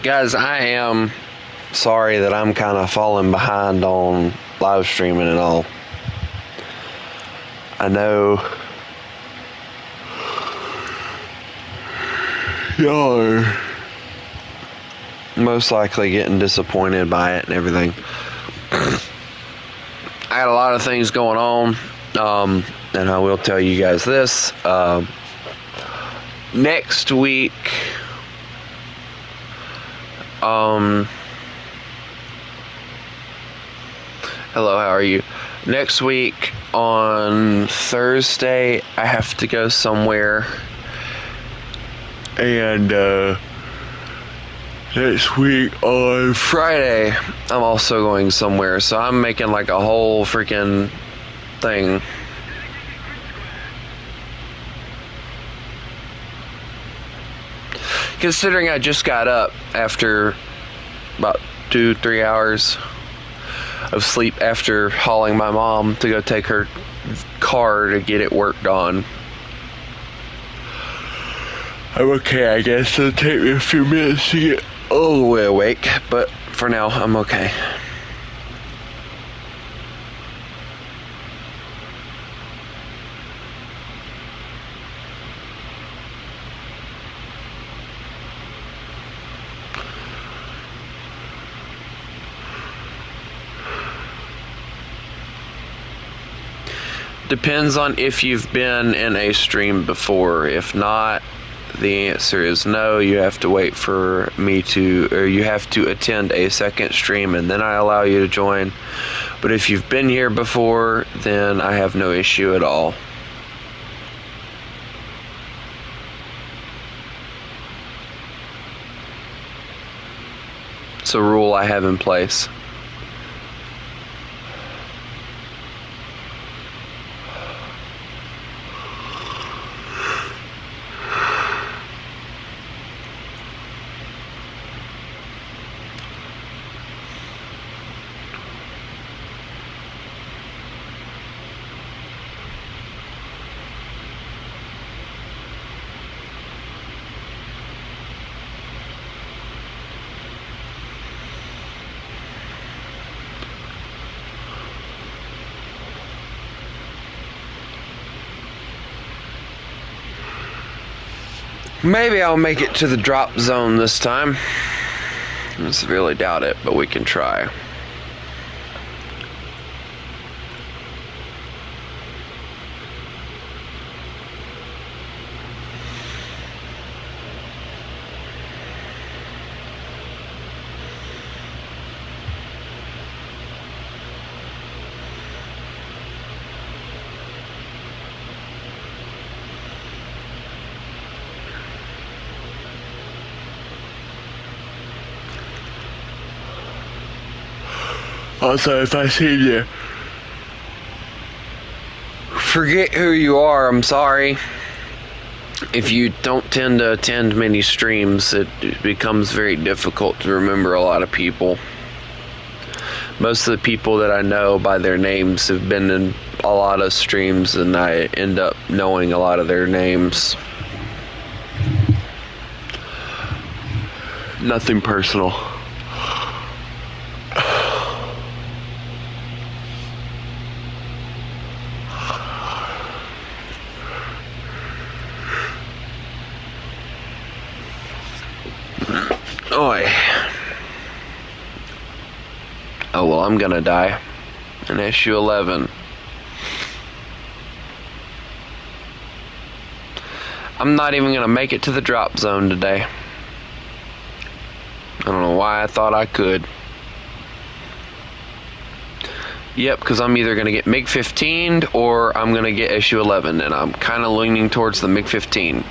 Guys, I am sorry that I'm kind of falling behind on live streaming and all. I know y'all are most likely getting disappointed by it and everything. I had a lot of things going on, and I will tell you guys this. Next week, hello, how are you? Next week on Thursday, I have to go somewhere, and next week on Friday, I'm also going somewhere, so I'm making like a whole freaking thing. Considering I just got up after about 2-3 hours of sleep after hauling my mom to go take her car to get it worked on. I'm okay, I guess. It'll take me a few minutes to get all the way awake, but for now, I'm okay. Depends on if you've been in a stream before. If not, the answer is no. You have to wait for me to, or you have to attend a second stream and then I allow you to join. But if you've been here before, then I have no issue at all. It's a rule I have in place. Maybe I'll make it to the drop zone this time. I severely doubt it, but we can try. Also, if I seem to forget who you are, I'm sorry. If you don't tend to attend many streams, it becomes very difficult to remember a lot of people. Most of the people that I know by their names have been in a lot of streams, and I end up knowing a lot of their names. Nothing personal. Oh well, I'm gonna die in issue 11. I'm not even gonna make it to the drop zone today. I don't know why I thought I could. Yep, because I'm either gonna get MiG-15'd or I'm gonna get issue 11, and I'm kind of leaning towards the MiG-15.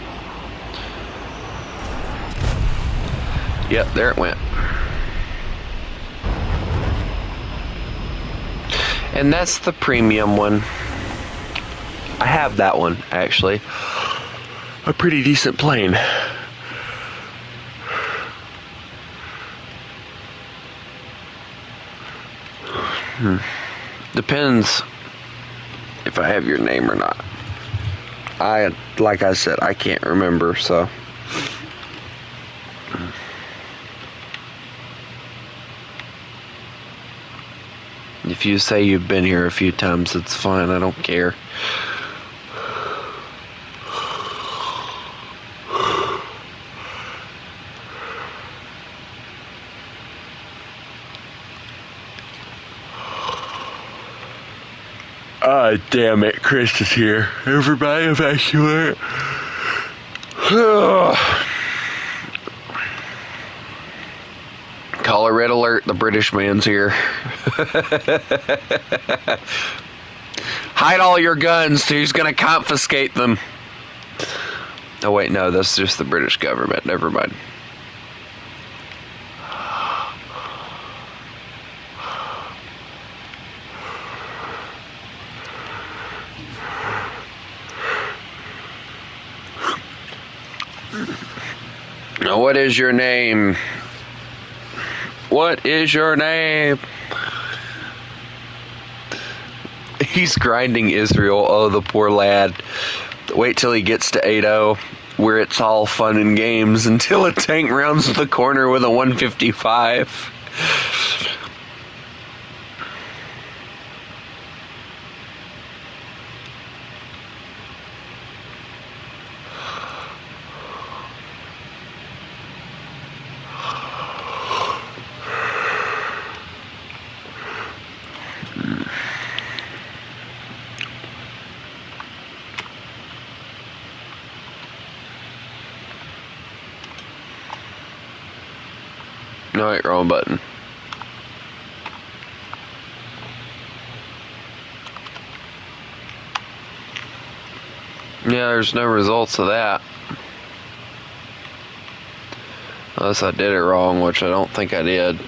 Yep, there it went. And that's the premium one. I have that one, actually. A pretty decent plane. Depends if if I have your name or not. Like I said, I can't remember, so. If you say you've been here a few times, it's fine. I don't care. Ah, damn it. Chris is here. Everybody evacuate. Call a red alert. The British man's here. Hide all your guns. He's going to confiscate them. Oh, wait, no. That's just the British government. Never mind. Now, what is your name? What is your name? He's grinding Israel. Oh, the poor lad. Wait till he gets to 8-0, where it's all fun and games, until a tank rounds the corner with a 155. No, wait, wrong button. Yeah, there's no results of that. Unless I did it wrong, which I don't think I did.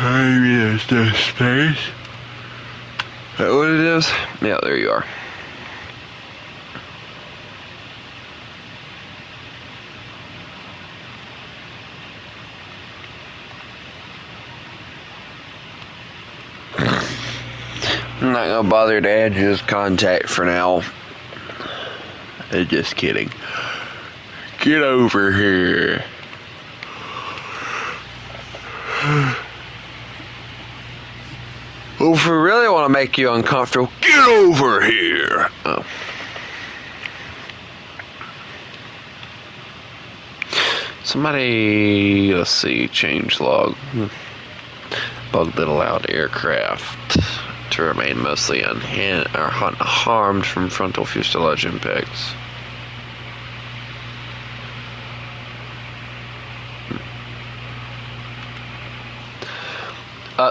Maybe there's no space. Is that what it is? Yeah, there you are. I'm not gonna bother to add his contact for now. Just kidding. Get over here. Well, if we really want to make you uncomfortable, get over here. Oh. Somebody, let's see, change log. Bug that allowed aircraft to remain mostly unharmed from frontal fuselage impacts.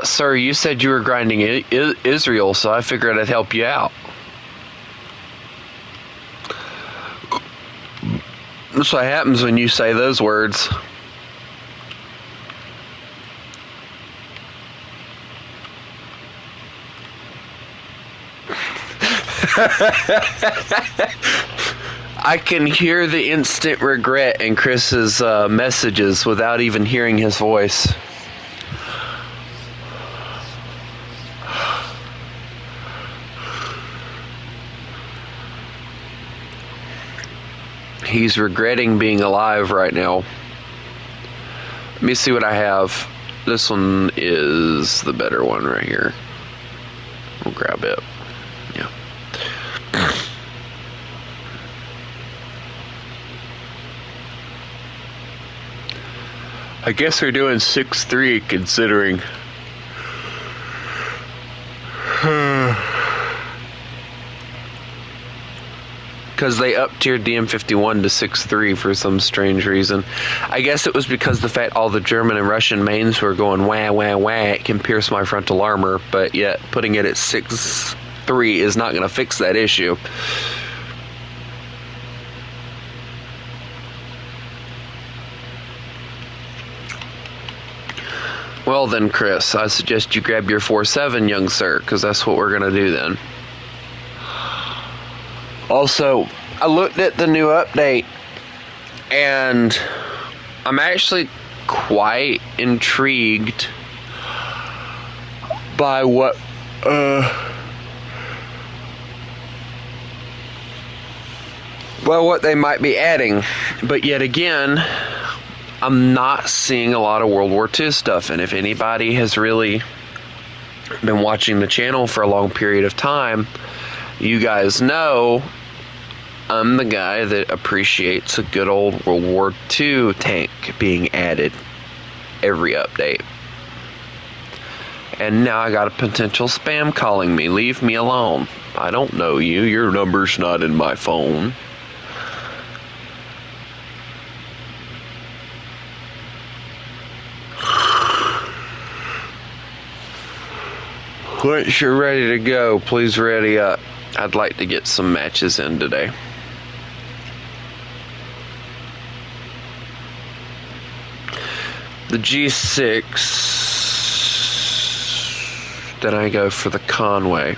Sir, you said you were grinding Israel, so I figured I'd help you out. That's what happens when you say those words. I can hear the instant regret in Chris's messages without even hearing his voice. He's regretting being alive right now. Let me see what I have. This one is the better one right here. We'll grab it. Yeah. I guess we're doing 6-3 considering. Because they up-tiered the M51 to 6-3 for some strange reason. I guess it was because the fact all the German and Russian mains were going wah, wah, wah, it can pierce my frontal armor, but yet putting it at 6-3 is not going to fix that issue. Well then, Chris, I suggest you grab your 4.7, young sir, because that's what we're going to do then. Also, I looked at the new update, and I'm actually quite intrigued by what they might be adding. But yet again, I'm not seeing a lot of World War II stuff, and if anybody has really been watching the channel for a long period of time, you guys know I'm the guy that appreciates a good old World War II tank being added every update. And now I got a potential spam calling me. Leave me alone. I don't know you. Your number's not in my phone. Once you're ready to go, please ready up. I'd like to get some matches in today. The G6, then I go for the Conway.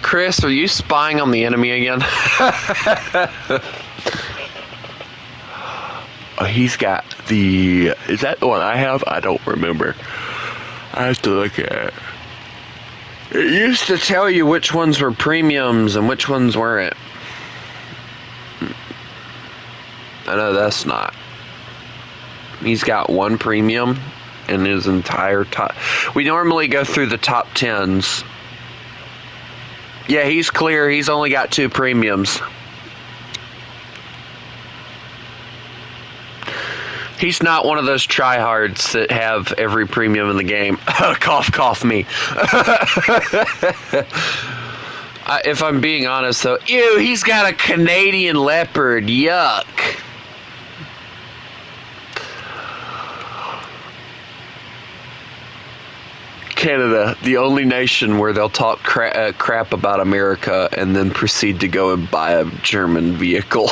Chris, are you spying on the enemy again? He's got the... Is that the one I have? I don't remember. I have to look at it. It used to tell you which ones were premiums and which ones weren't. I know that's not. He's got one premium in his entire top... We normally go through the top 10s. Yeah, he's clear. He's only got 2 premiums. He's not one of those tryhards that have every premium in the game. Cough, cough me. If I'm being honest, though, ew, he's got a Canadian Leopard. Yuck. Canada, the only nation where they'll talk crap about America and then proceed to go and buy a German vehicle.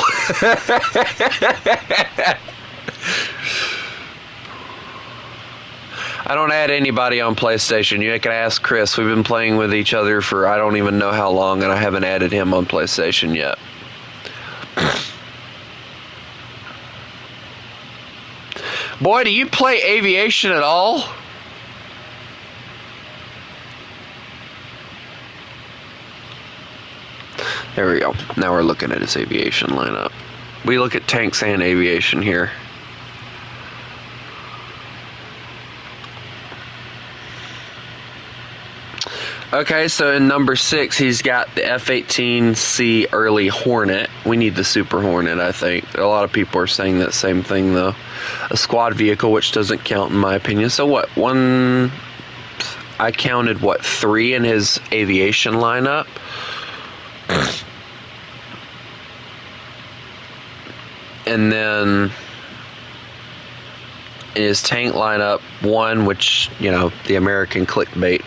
I don't add anybody on PlayStation. You can ask Chris. We've been playing with each other for I don't even know how long, and I haven't added him on PlayStation yet. Boy, do you play aviation at all? There we go. Now we're looking at his aviation lineup. We look at tanks and aviation here. Okay, so in number 6, he's got the F-18C Early Hornet. We need the Super Hornet, I think. A lot of people are saying that same thing, though. A squad vehicle, which doesn't count in my opinion. So what, I counted, 3 in his aviation lineup? And then in his tank lineup, 1, which, you know, the American clickbait,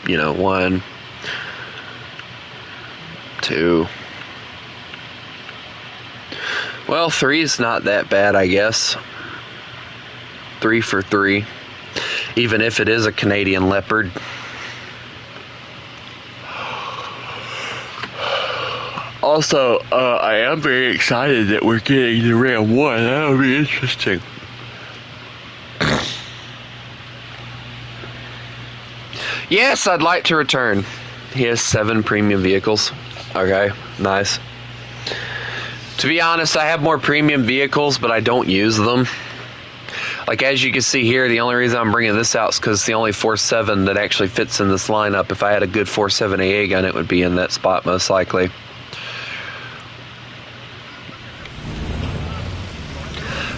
1, 2. Well, 3 is not that bad, I guess. 3 for 3. Even if it is a Canadian Leopard. Also, I am very excited that we're getting the Ram 1. That'll be interesting. Yes, I'd like to return. He has 7 premium vehicles. Okay, nice. To be honest, I have more premium vehicles, but I don't use them. Like, as you can see here, the only reason I'm bringing this out is because it's the only 4.7 that actually fits in this lineup. If I had a good 4.7 AA gun, it would be in that spot most likely.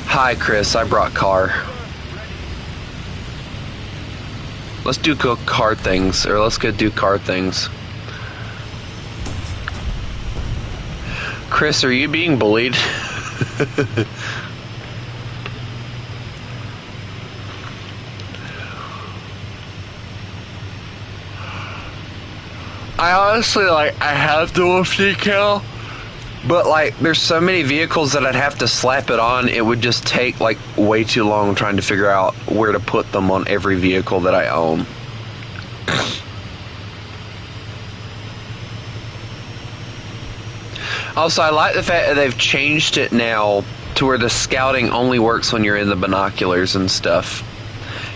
Hi, Chris. I brought car. Let's do car things, or let's go do car things. Chris, are you being bullied? I honestly, I have the wolf decal, but, there's so many vehicles that I'd have to slap it on, it would just take, way too long trying to figure out where to put them on every vehicle that I own. Also, I like the fact that they've changed it now to where the scouting only works when you're in the binoculars and stuff.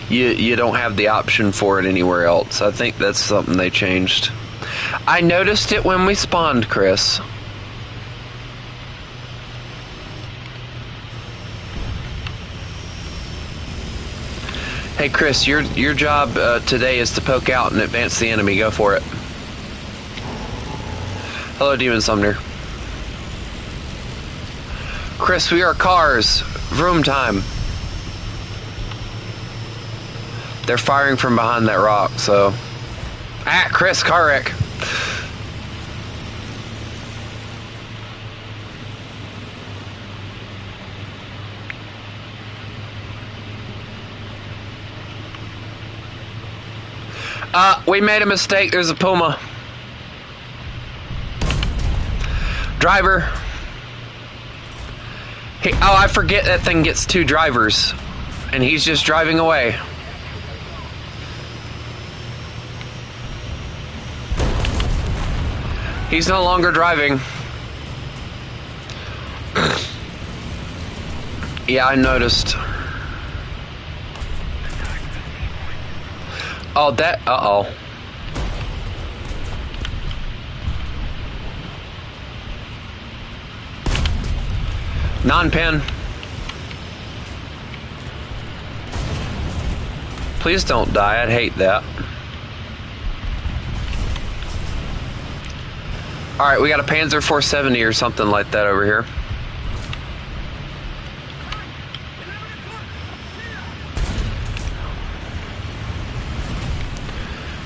You don't have the option for it anywhere else. I think that's something they changed. I noticed it when we spawned, Chris. Hey Chris, your job today is to poke out and advance the enemy. Go for it. Hello, Demon Summoner. Chris, we are cars. Vroom time. They're firing from behind that rock, so... Ah, Chris, car wreck. We made a mistake. There's a Puma. Driver. Oh, I forget that thing gets 2 drivers. And he's just driving away. He's no longer driving. Yeah, I noticed. Oh, that... Uh-oh. Non-pin. Please don't die. I'd hate that. Alright, we got a Panzer 470 or something like that over here.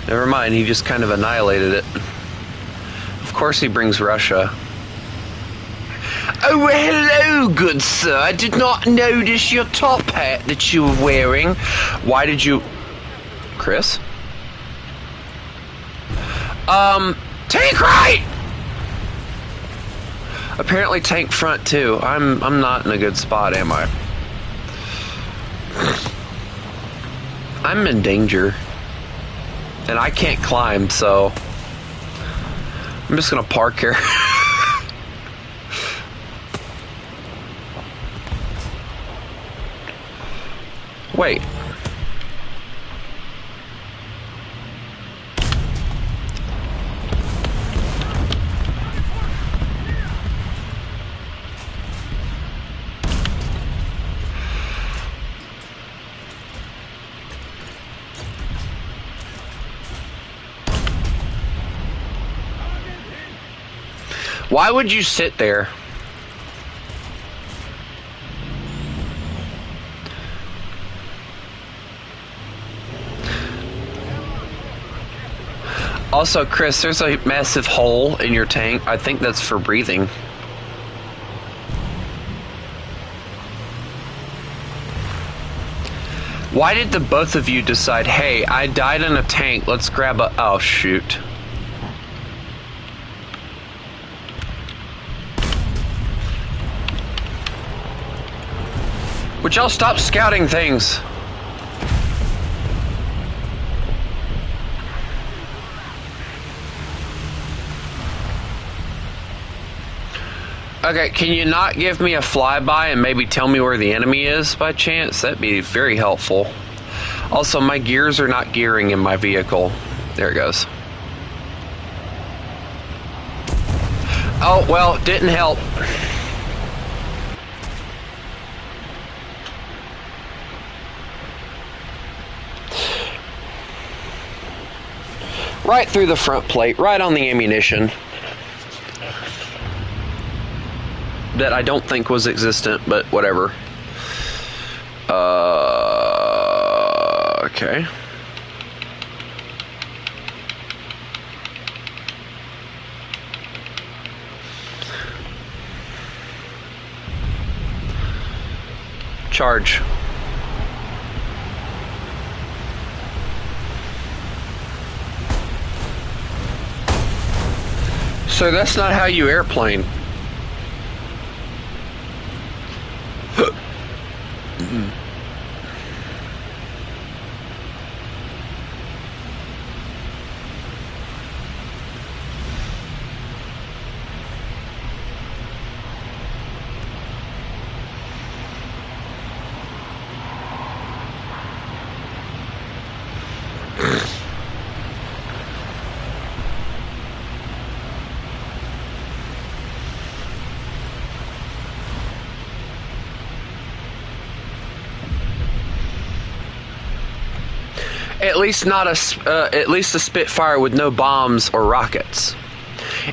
Never mind, he just kind of annihilated it. Of course he brings Russia. Oh, hello, good sir. I did not notice your top hat that you were wearing. Why did you... Chris? Tank right! Apparently tank front too. I'm not in a good spot, am I? I'm in danger. And I can't climb, so I'm just gonna park here. Wait. Why would you sit there? Also, Chris, there's a massive hole in your tank. I think that's for breathing. Why did the both of you decide, hey, I died in a tank, let's grab a... Oh, shoot. Would y'all stop scouting things? Okay, can you not give me a flyby and maybe tell me where the enemy is by chance? That'd be very helpful. Also, my gears are not gearing in my vehicle. There it goes. Oh, well, didn't help. Right through the front plate, right on the ammunition. That I don't think was existent, but whatever. Okay. Charge. So that's not how you airplane. At least not at least a Spitfire with no bombs or rockets.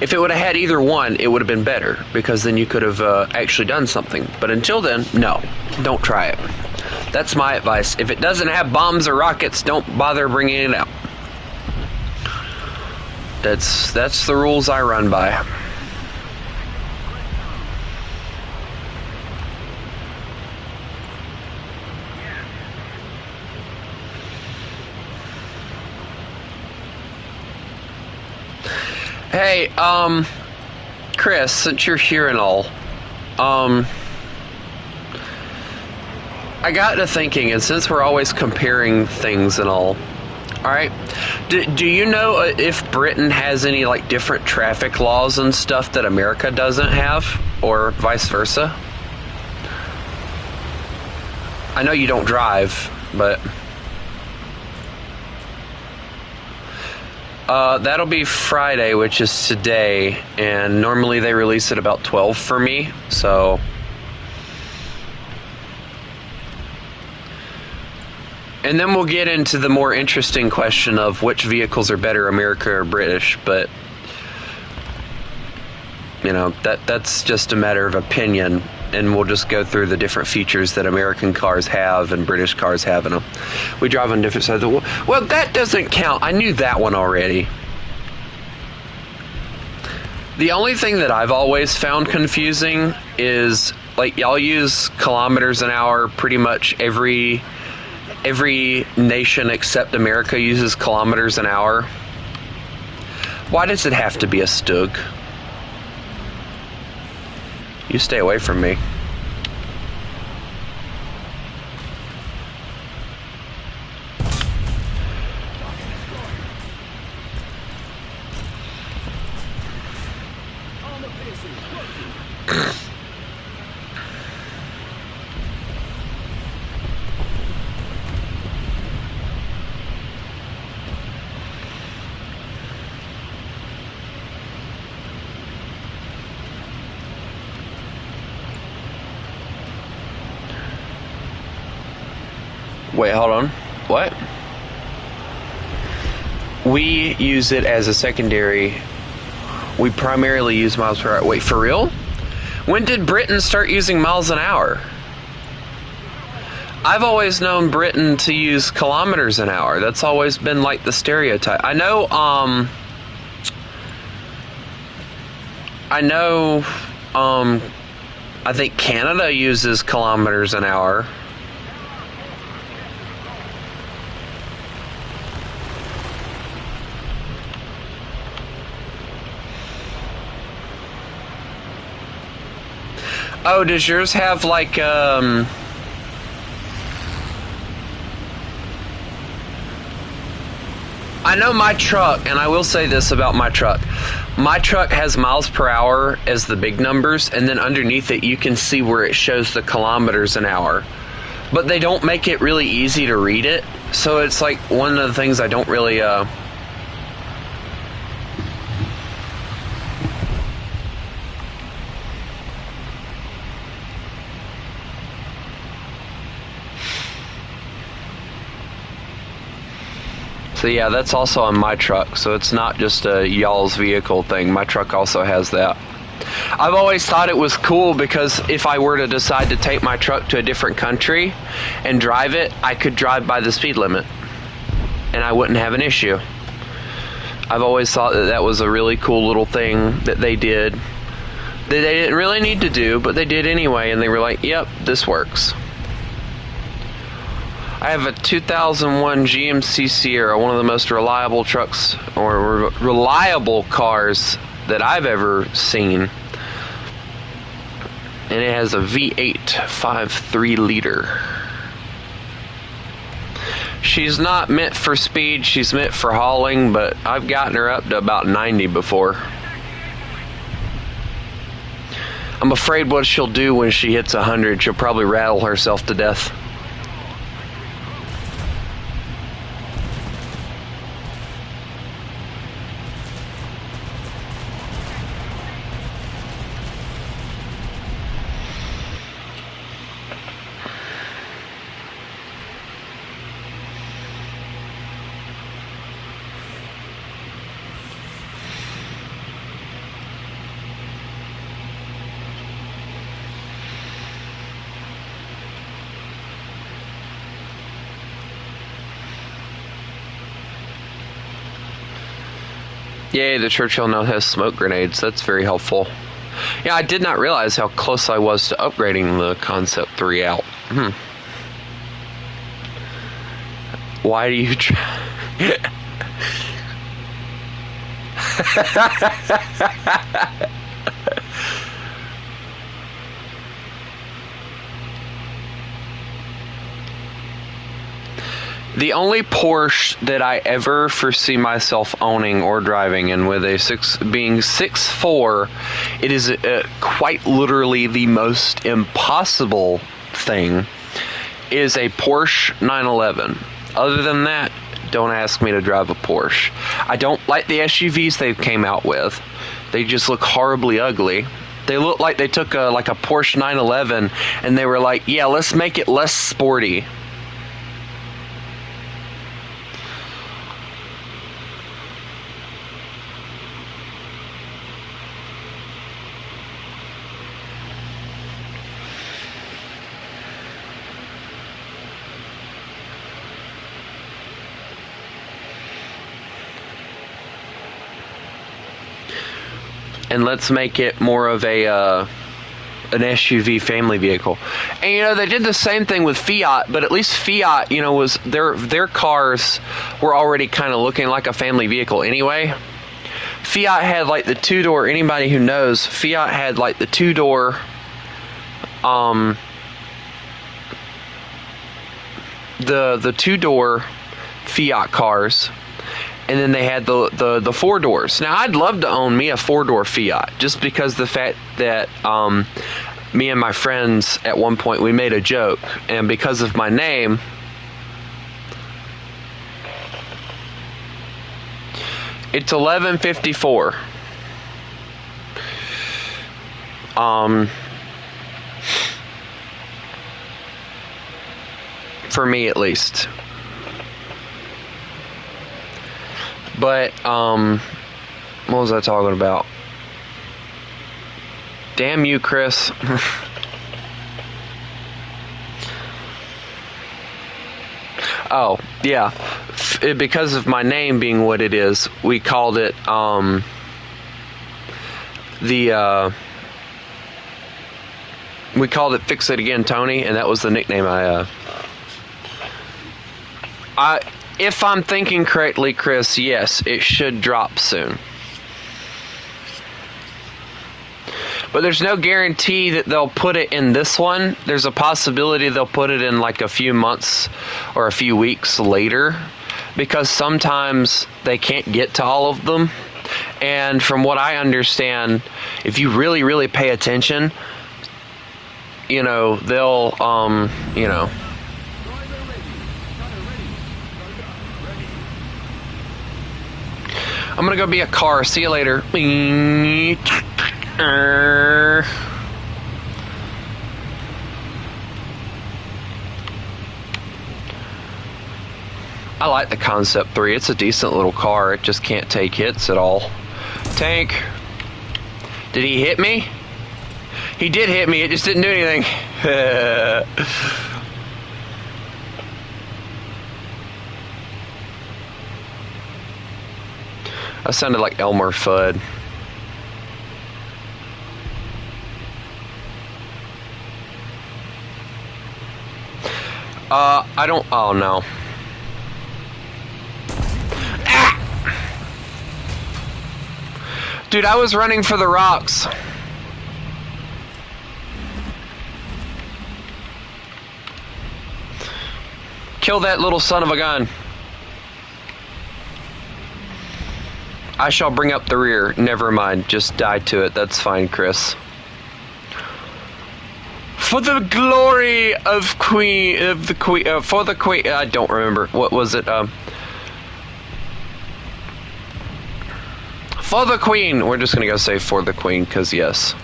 If it would have had either one, it would have been better, because then you could have actually done something. But until then, no, don't try it. That's my advice. If it doesn't have bombs or rockets, don't bother bringing it out. That's the rules I run by. Hey, Chris, since you're here and all, I got to thinking, and since we're always comparing things and all right, do you know if Britain has any, like, different traffic laws and stuff that America doesn't have, or vice versa? I know you don't drive, but... that'll be Friday, which is today, and normally they release it about 12 for me, so... And then we'll get into the more interesting question of which vehicles are better, America or British, but... You know, that's just a matter of opinion, and we'll just go through the different features that American cars have and British cars have in them. We drive on different sides of the world. Well, that doesn't count. I knew that one already. The only thing that I've always found confusing is, like, y'all use kilometers an hour. Pretty much every nation except America uses kilometers an hour. Why does it have to be a Stug? You stay away from me. Wait, hold on. What? We use it as a secondary. We primarily use miles per hour. Wait, for real? When did Britain start using miles an hour? I've always known Britain to use kilometers an hour. That's always been, like, the stereotype. I know, I think Canada uses kilometers an hour. Oh, does yours have, like, I know my truck, and I will say this about my truck. My truck has miles per hour as the big numbers, and then underneath it you can see where it shows the kilometers an hour. But they don't make it really easy to read it, so it's like one of the things I don't really, So yeah, that's also on my truck, so it's not just a y'all's vehicle thing. My truck also has that. I've always thought it was cool because if I were to decide to take my truck to a different country and drive it, I could drive by the speed limit and I wouldn't have an issue. I've always thought that that was a really cool little thing that they did. That they didn't really need to do, but they did anyway, and they were like, yep, this works. I have a 2001 GMC Sierra, one of the most reliable trucks or reliable cars that I've ever seen. And it has a V8 5.3 liter. She's not meant for speed, she's meant for hauling, but I've gotten her up to about 90 before. I'm afraid what she'll do when she hits 100, she'll probably rattle herself to death. Yay, the Churchill now has smoke grenades. That's very helpful. Yeah, I did not realize how close I was to upgrading the Concept 3 out. Why do you try? The only Porsche that I ever foresee myself owning or driving, and with being 6'4", it is quite literally the most impossible thing, is a Porsche 911. Other than that, don't ask me to drive a Porsche. I don't like the SUVs they came out with. They just look horribly ugly. They look like they took a Porsche 911 and they were like, yeah, let's make it less sporty. And let's make it more of an SUV family vehicle. And they did the same thing with Fiat, but at least Fiat, was their cars were already kind of looking like a family vehicle anyway. Fiat had like the two-door. Anybody who knows, Fiat had like the two-door. The two-door Fiat cars. And then they had the four doors. Now, I'd love to own me a four-door Fiat, just because the fact that me and my friends at one point, we made a joke, and because of my name, it's 11:54. For me, at least. But, what was I talking about? Damn you, Chris. Oh, yeah. Because of my name being what it is, we called it, we called it Fix It Again, Tony, and that was the nickname if I'm thinking correctly, Chris, yes, it should drop soon. But there's no guarantee that they'll put it in this one. There's a possibility they'll put it in like a few months or a few weeks later, because sometimes they can't get to all of them. And from what I understand, if you really, really pay attention, they'll, I'm gonna go be a car. See you later. I like the Concept 3. It's a decent little car. It just can't take hits at all. Tank. Did he hit me? He did hit me. It just didn't do anything. I sounded like Elmer Fudd. I don't. Oh no. Ah! Dude, I was running for the rocks. Kill that little son of a gun. I shall bring up the rear. Never mind. Just die to it. That's fine, Chris. For the glory of for the Queen. I don't remember. What was it? For the Queen. We're just gonna go say for the Queen, because yes.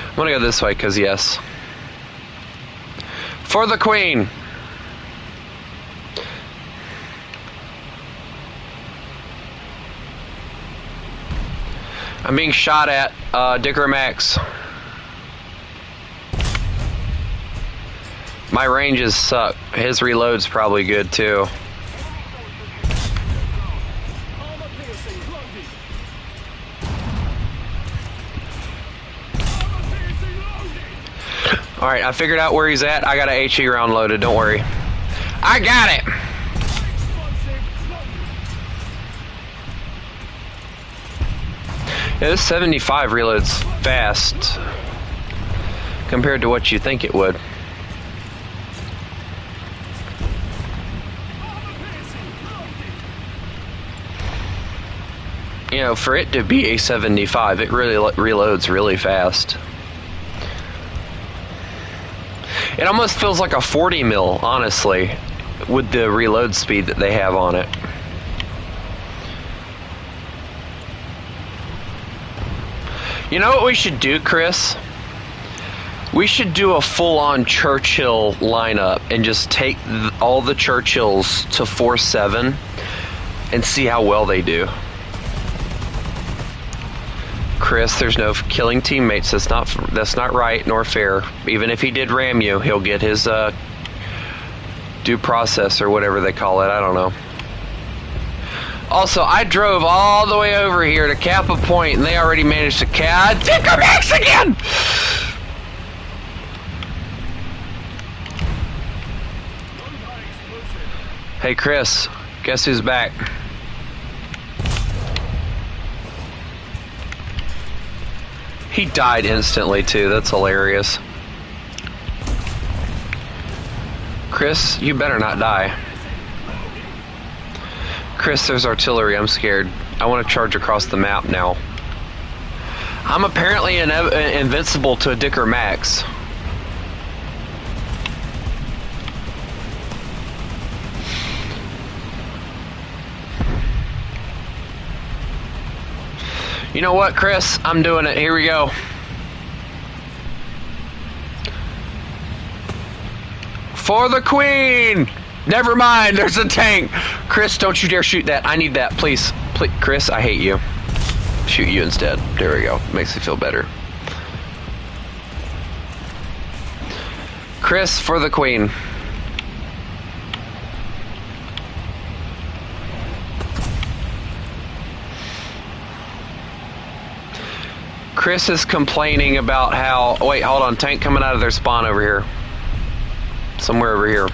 I'm gonna go this way, because yes. For the Queen! I'm being shot at, Dicker Max. My ranges suck. His reload's probably good too. Alright, I figured out where he's at. I got a HE round loaded, don't worry. I got it! Yeah, this 75 reloads fast compared to what you think it would. You know, for it to be a 75, it really reloads really fast. It almost feels like a 40 mil, honestly, with the reload speed that they have on it. You know what we should do, Chris? We should do a full-on Churchill lineup and just take all the Churchills to 4-7 and see how well they do. Chris, there's no killing teammates. That's not right nor fair. Even if he did ram you, he'll get his due process or whatever they call it. I don't know. Also, I drove all the way over here to Kappa Point, and they already managed to Tinker Max again! Hey, Chris, guess who's back? He died instantly, too. That's hilarious. Chris, you better not die. Chris, there's artillery. I'm scared. I want to charge across the map now. I'm apparently invincible to a Dicker Max. You know what, Chris? I'm doing it. Here we go. For the Queen! Never mind, there's a tank. Chris, don't you dare shoot that. I need that, please. Please. Chris, I hate you. Shoot you instead. There we go. Makes me feel better. Chris, for the Queen. Chris is complaining about how... Wait, hold on. Tank coming out of their spawn over here. Somewhere over here.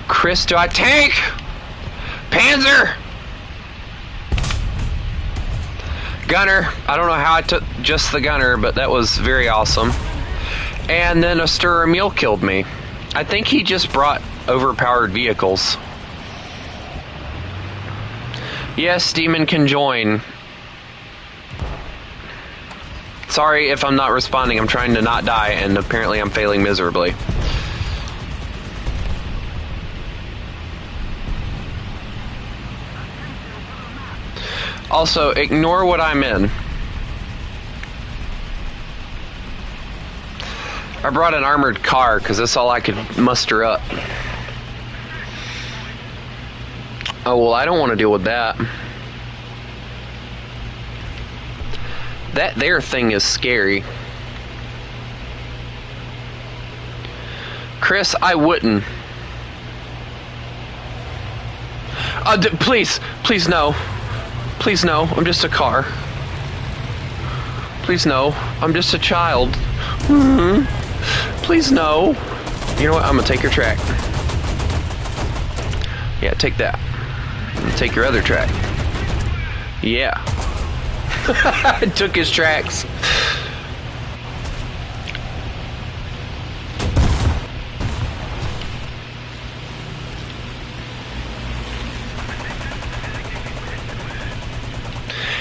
Chris, do I tank? Panzer! Gunner. I don't know how I took just the gunner, but that was very awesome. And then a Stirrer Mule killed me. I think he just brought overpowered vehicles. Yes, Demon can join. Sorry if I'm not responding. I'm trying to not die, and apparently I'm failing miserably. Also, ignore what I'm in. I brought an armored car because that's all I could muster up. Oh, well, I don't want to deal with that. That there thing is scary. Chris, I wouldn't. Please, please no. Please no, I'm just a car. Please no, I'm just a child. Please no. You know what, I'm gonna take your track. Yeah, take that. Take your other track. Yeah. I took his tracks.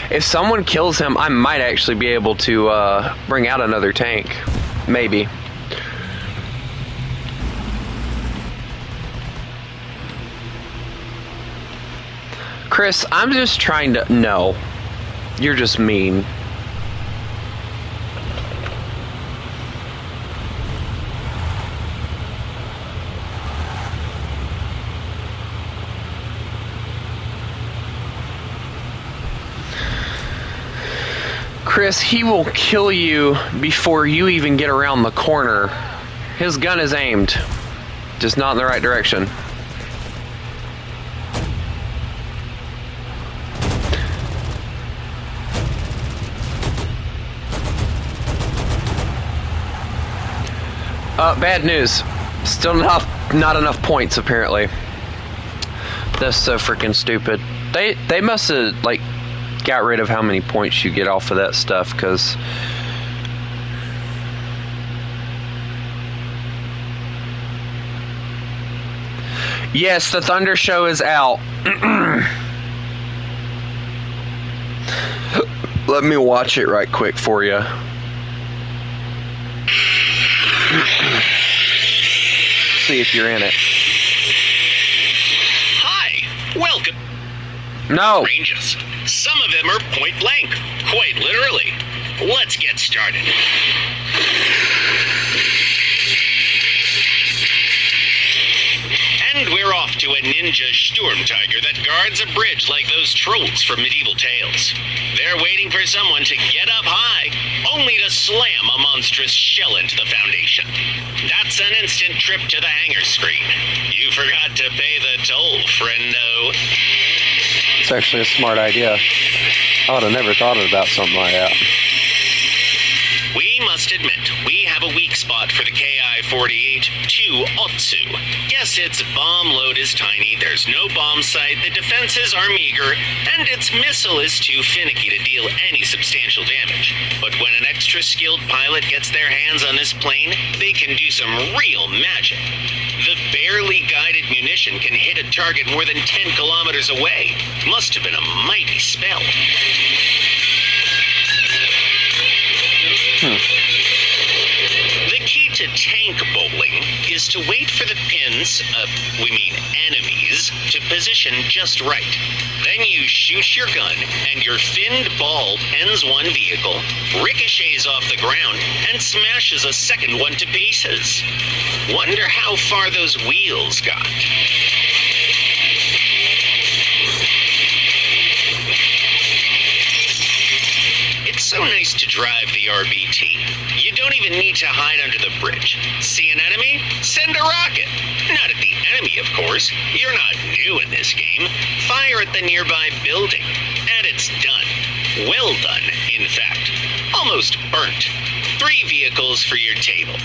If someone kills him, I might actually be able to bring out another tank. Maybe. Chris, I'm just trying to... No. You're just mean. Chris, he will kill you before you even get around the corner. His gun is aimed, just not in the right direction. Bad news. Still not enough points, apparently. That's so freaking stupid. They must have, like, got rid of how many points you get off of that stuff, because... Yes, the Thunder Show is out. Let me watch it right quick for you. See if you're in it. Hi, welcome. No. Ranges. Some of them are point blank, quite literally. Let's get started. And we're off to a ninja storm tiger that guards a bridge like those trolls from medieval tales. They're waiting for someone to get up high, only to slam a monstrous shell into the foundation. That's an instant trip to the hangar screen. You forgot to pay the toll, friendo. It's actually a smart idea. I would have never thought about something like that. We must admit, we have a weak spot for the Ki-48-2 Otsu. Yes, its bomb load is tiny, there's no bomb sight, the defenses are meager, and its missile is too finicky to deal any substantial damage. But when an extra skilled pilot gets their hands on this plane, they can do some real magic. The barely guided munition can hit a target more than 10 kilometers away. Must have been a mighty spell. The key to tank bowling is to wait for the pins, enemies, to position just right. Then you shoot your gun, and your finned ball pens one vehicle, ricochets off the ground, and smashes a second one to pieces. Wonder how far those wheels got. It's so nice to drive the RBT. You don't even need to hide under the bridge. See an enemy? Send a rocket. Not at the enemy, of course. You're not new in this game. Fire at the nearby building. And it's done. Well done, in fact. Almost burnt. 3 vehicles for your table.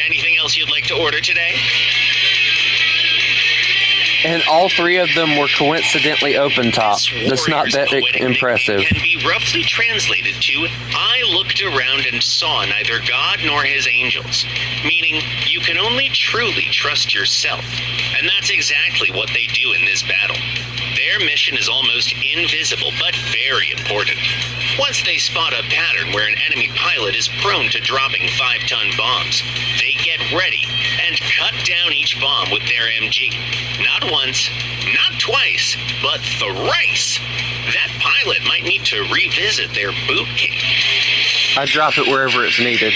Anything else you'd like to order today? And all 3 of them were coincidentally open top. That's not that impressive. Can be roughly translated to, I looked around and saw neither God nor his angels. Meaning, you can only truly trust yourself. And that's exactly what they do in this battle. Their mission is almost invisible, but very important. Once they spot a pattern where an enemy pilot is prone to dropping 5-ton bombs, they get ready and cut down each bomb with their MG. Not once, not twice, but thrice. That pilot might need to revisit their boot camp. I drop it wherever it's needed.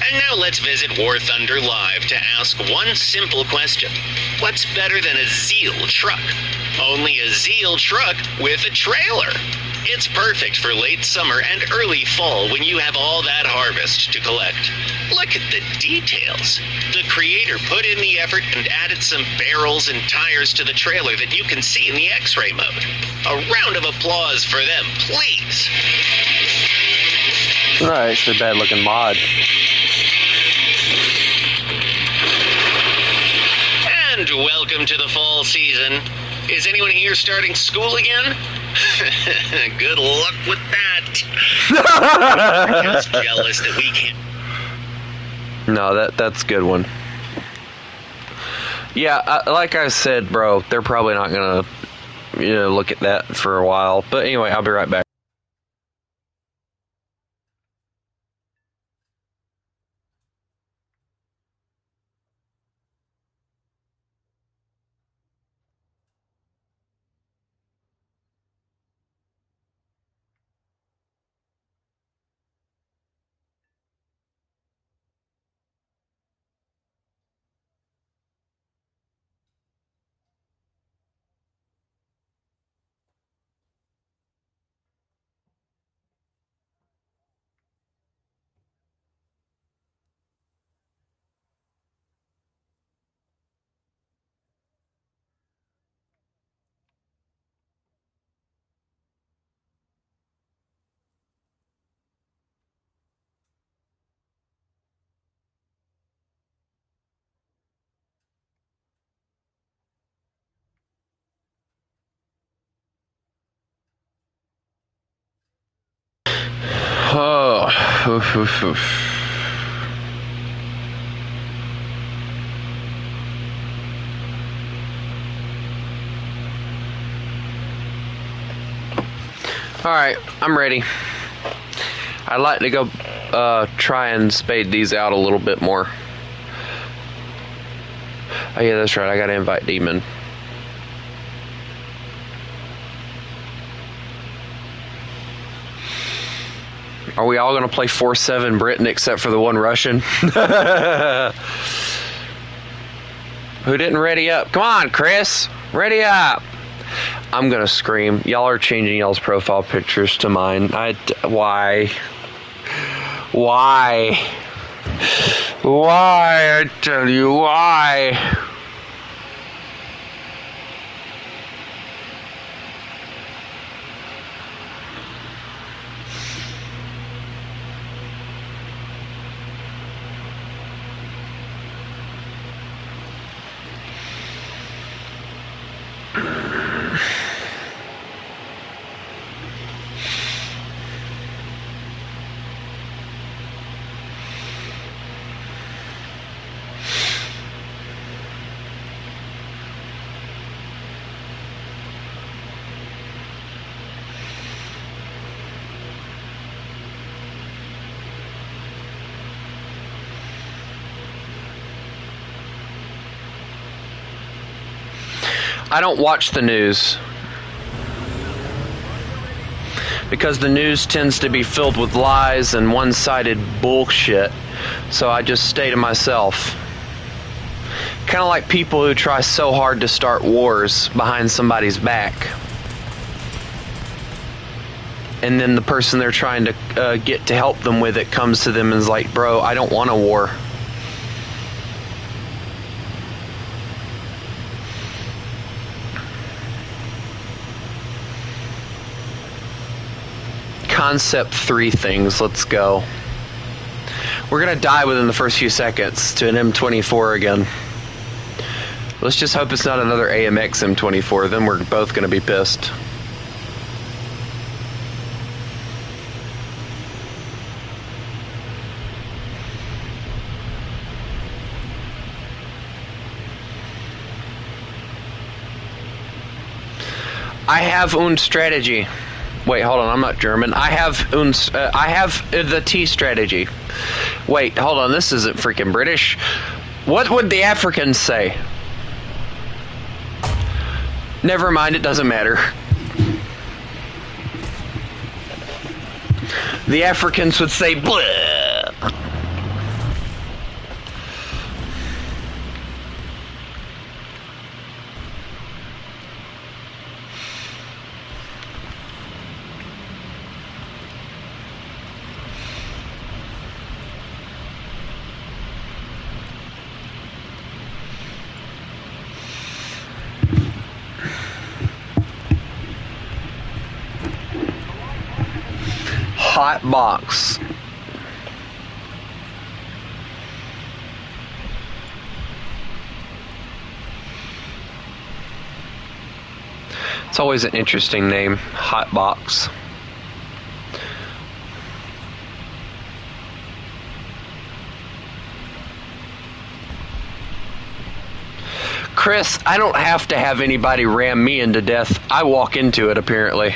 And now let's visit War Thunder Live to ask one simple question. What's better than a Zeal truck? Only a Zeal truck with a trailer. It's perfect for late summer and early fall when you have all that harvest to collect. Look at the details. The creator put in the effort and added some barrels and tires to the trailer that you can see in the X-ray mode. A round of applause for them, please. Alright, it's a bad looking mod. And welcome to the fall season. Is anyone here starting school again? Good luck with that. I'm just jealous that we can't. No, that's a good one. Yeah, like I said, bro, they're probably not gonna, look at that for a while. But anyway, I'll be right back. Alright, I'm ready. I'd like to go try and spade these out a little bit more. Oh yeah, that's right, I gotta invite Demon. Are we all gonna play 4-7 Britain except for the one Russian? Who didn't ready up? Come on, Chris! Ready up! I'm gonna scream. Y'all are changing y'all's profile pictures to mine. Why? Why? Why? I tell you why. I don't watch the news because the news tends to be filled with lies and one-sided bullshit, so I just stay to myself. Kind of like people who try so hard to start wars behind somebody's back, and then the person they're trying to get to help them with it comes to them and is like, bro, I don't want a war. Concept 3 things, let's go. We're gonna die within the first few seconds to an M24 again. Let's just hope it's not another AMX M24, then we're both gonna be pissed. I have une strategy. Wait, hold on, I'm not German. I have the T strategy. Wait, hold on, this isn't freaking British. What would the Africans say? Never mind, it doesn't matter. The Africans would say bleh. Hot box. It's always an interesting name, hot box. Chris, I don't have to have anybody ram me into death. I walk into it, apparently.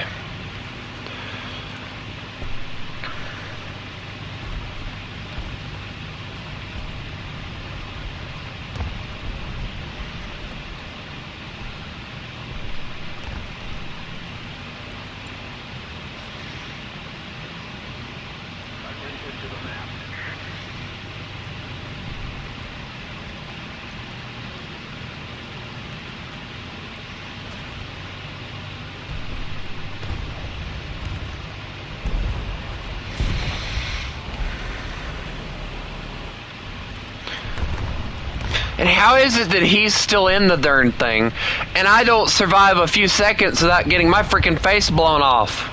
And how is it that he's still in the darn thing, and I don't survive a few seconds without getting my freaking face blown off?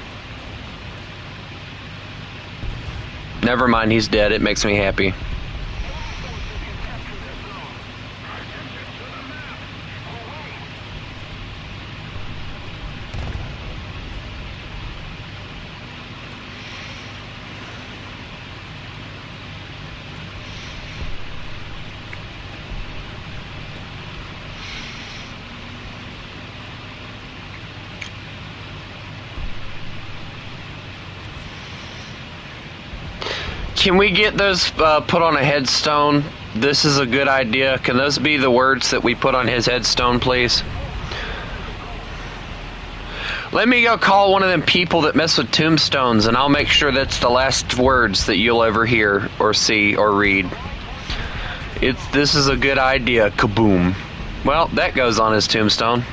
Never mind, he's dead. It makes me happy. Can we get those put on a headstone? This is a good idea. Can those be the words that we put on his headstone, please? Let me go call one of them people that mess with tombstones, and I'll make sure that's the last words that you'll ever hear or see or read. This is a good idea. Kaboom. Well, that goes on his tombstone.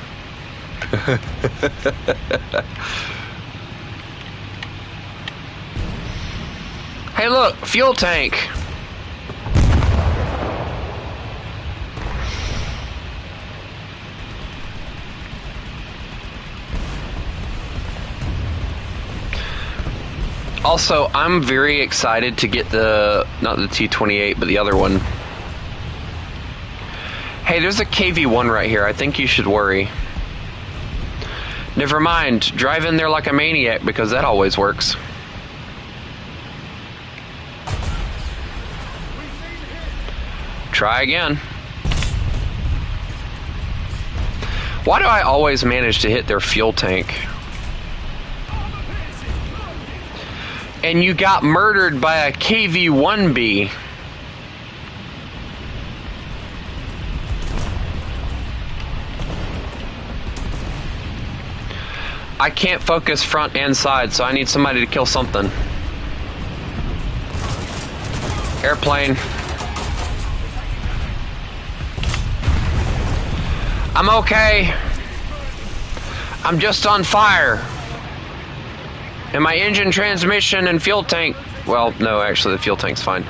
Hey, look, fuel tank. Also, I'm very excited to get not the T-28, but the other one. Hey, there's a KV-1 right here. I think you should worry. Never mind. Drive in there like a maniac, because that always works. Try again. Why do I always manage to hit their fuel tank? And you got murdered by a KV-1B. I can't focus front and side, so I need somebody to kill something. Airplane. I'm okay. I'm just on fire. And my engine, transmission, and fuel tank... Well, no, actually, the fuel tank's fine.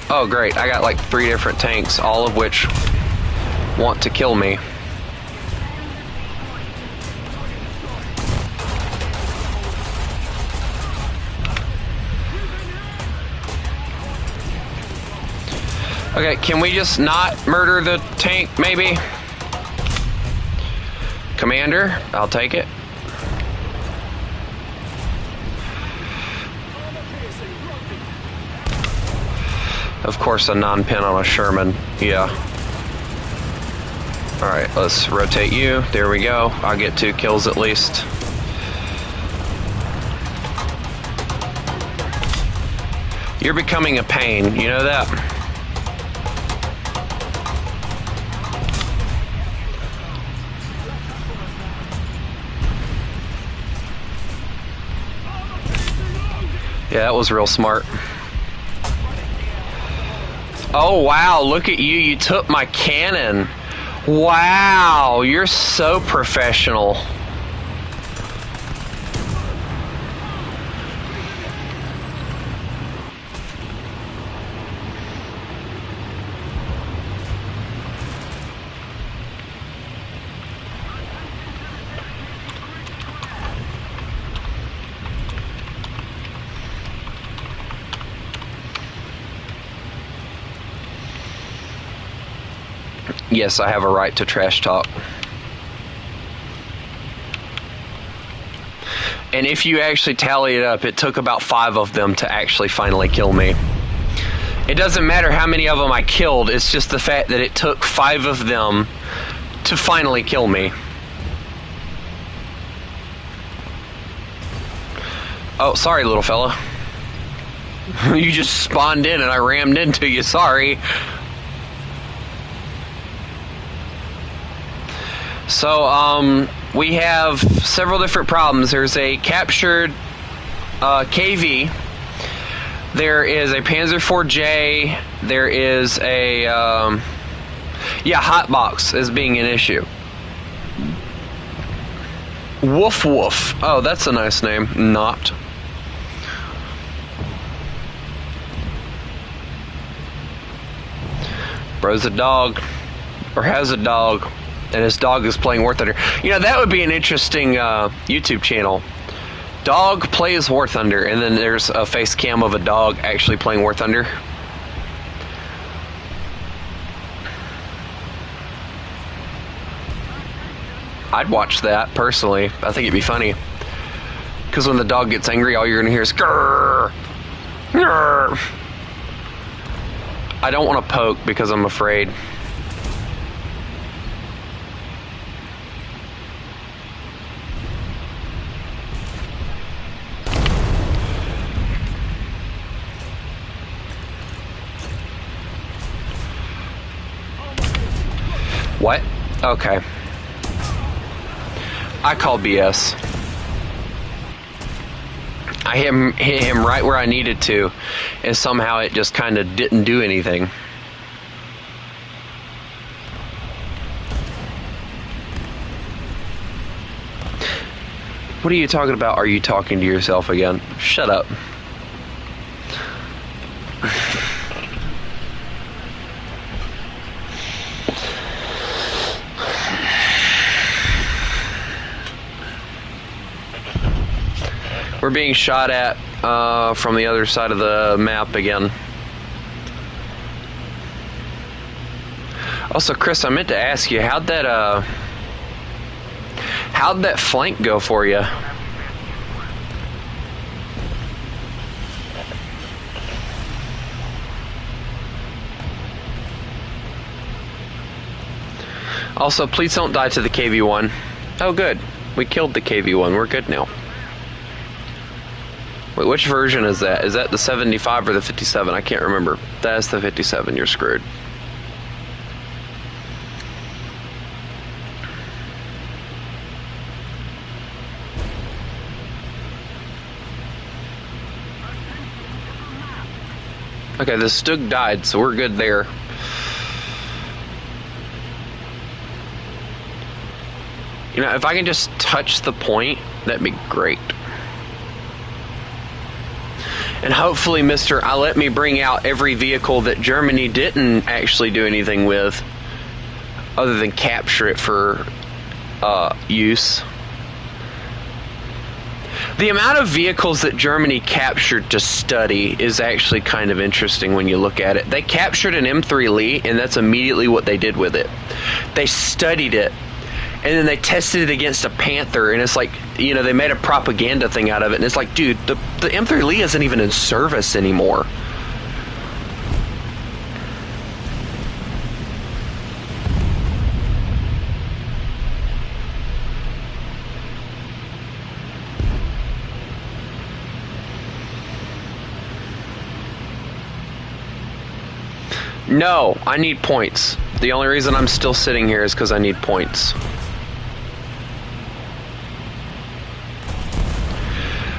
Oh, great. I got like 3 different tanks, all of which want to kill me. Okay, can we just not murder the tank, maybe? Commander, I'll take it. Of course, a non-pin on a Sherman. Yeah. Alright, let's rotate you. There we go. I'll get 2 kills at least. You're becoming a pain, you know that? Yeah, that was real smart. Oh, wow, look at you. You took my cannon. Wow, you're so professional. Yes, I have a right to trash talk. And if you actually tally it up, it took about 5 of them to actually finally kill me. It doesn't matter how many of them I killed, it's just the fact that it took 5 of them to finally kill me. Oh, sorry, little fella. You just spawned in and I rammed into you, sorry. So, we have several different problems. There's a captured KV. There is a Panzer IV-J. There is a, yeah, Hotbox as being an issue. Woof Woof. Oh, that's a nice name. Not. Bro's a dog. Or has a dog. And his dog is playing War Thunder. You know, that would be an interesting YouTube channel. Dog plays War Thunder, and then there's a face cam of a dog actually playing War Thunder. I'd watch that, personally. I think it'd be funny. Because when the dog gets angry, all you're going to hear is grrr, grrr. I don't want to poke because I'm afraid. What? Okay. I call BS. I hit him right where I needed to, and somehow it just kind of didn't do anything. What are you talking about? Are you talking to yourself again? Shut up. We're being shot at from the other side of the map again. Also, Chris, I meant to ask you, how'd that flank go for you? Also, please don't die to the KV-1. Oh, good. We killed the KV-1. We're good now. Wait, which version is that? Is that the 75 or the 57? I can't remember. That's the 57. You're screwed. Okay, the Stug died, so we're good there. You know, if I can just touch the point, that'd be great. And hopefully, let me bring out every vehicle that Germany didn't actually do anything with, other than capture it for use. The amount of vehicles that Germany captured to study is actually kind of interesting when you look at it. They captured an M3 Lee, and that's immediately what they did with it. They studied it, and then they tested it against a Panther, and it's like, you know, they made a propaganda thing out of it, and it's like, dude, the M3 Lee isn't even in service anymore. No, I need points. The only reason I'm still sitting here is because I need points.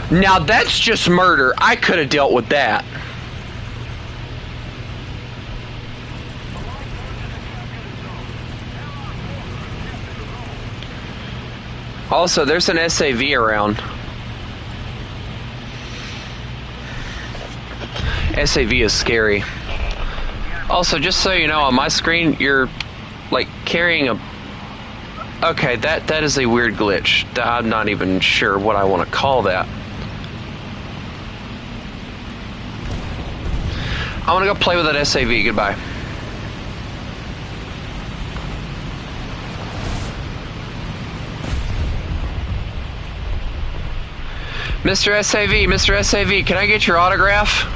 Now that's just murder. I could have dealt with that. Also, there's an SAV around. SAV is scary. Also, just so you know, on my screen, you're like carrying a... Okay, that is a weird glitch. I'm not even sure what I want to call that. I want to go play with that SAV. Goodbye. Mr. SAV, Mr. SAV, can I get your autograph?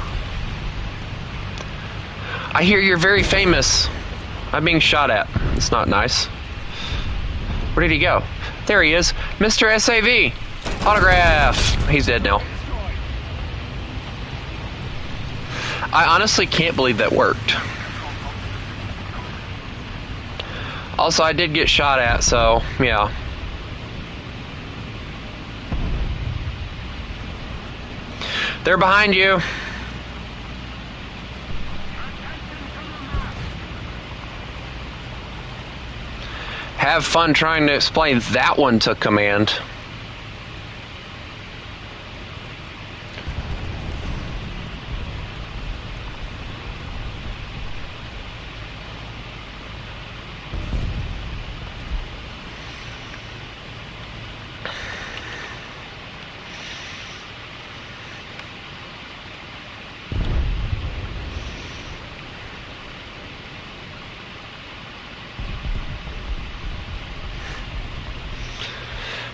I hear you're very famous. I'm being shot at. It's not nice. Where did he go? There he is. Mr. SAV. Autograph. He's dead now. I honestly can't believe that worked. Also, I did get shot at, so, yeah. They're behind you. Have fun trying to explain that one to command.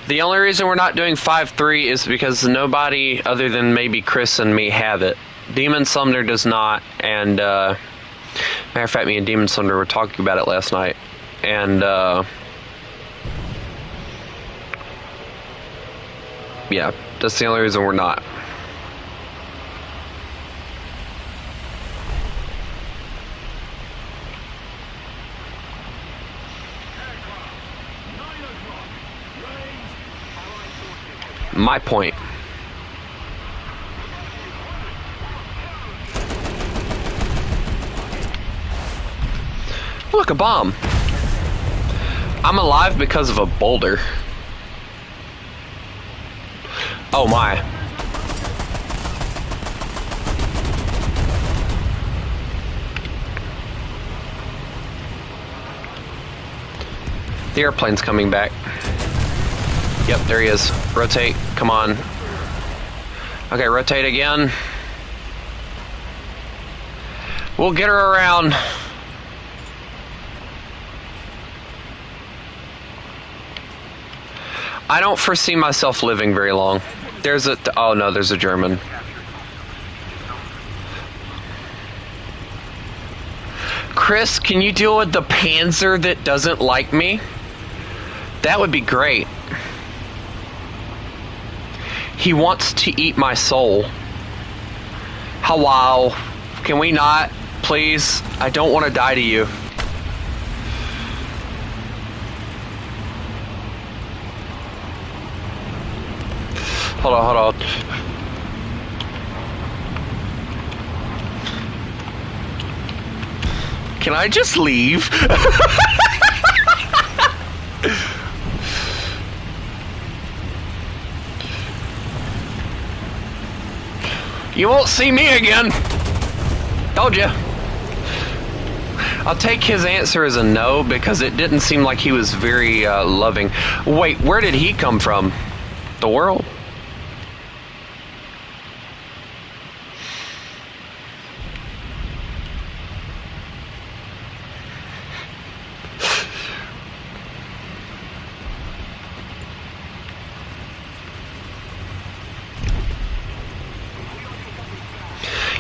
The only reason we're not doing 5-3 is because nobody other than maybe Chris and me have it. Demon Sumner does not, and matter of fact, me and Demon Sumner were talking about it last night, and yeah, that's the only reason we're not. my point. Look, a bomb. I'm alive because of a boulder. Oh my. The airplane's coming back. Yep, there he is. Rotate, come on. Okay, rotate again. We'll get her around. I don't foresee myself living very long. There's a... oh no, there's a German. Chris, can you deal with the Panzer that doesn't like me? That would be great. He wants to eat my soul. Hello. Can we not? Please? I don't want to die to you. Hold on, hold on. Can I just leave? You won't see me again. Told you. I'll take his answer as a no because it didn't seem like he was very loving. Wait, where did he come from? The world?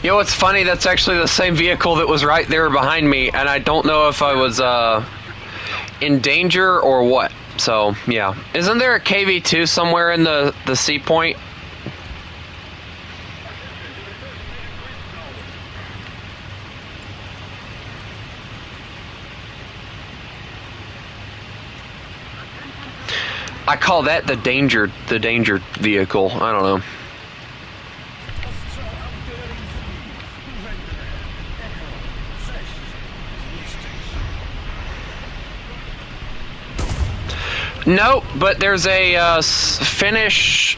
You know what's funny? That's actually the same vehicle that was right there behind me, and I don't know if I was in danger or what. So, yeah. Isn't there a KV-2 somewhere in the sea point? I call that the danger vehicle. I don't know. Nope, but there's a Finnish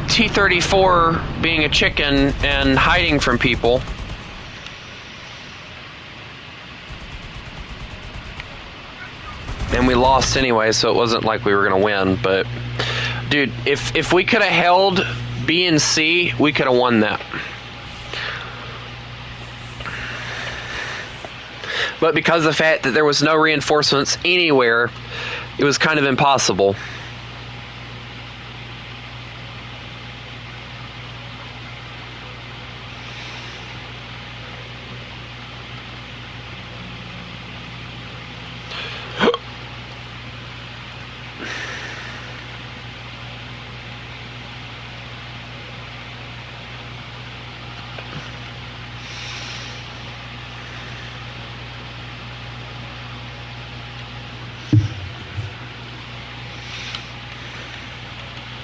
T-34 being a chicken and hiding from people. And we lost anyway, so it wasn't like we were gonna win, but dude, if we could have held B and C, we could have won that. But because of the fact that there was no reinforcements anywhere, it was kind of impossible.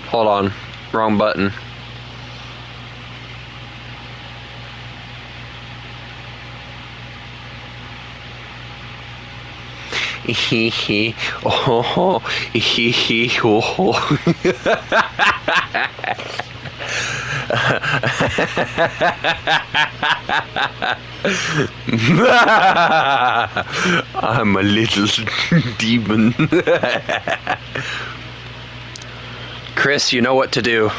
Hold on, wrong button. Oh, I'm a little demon. Chris, you know what to do.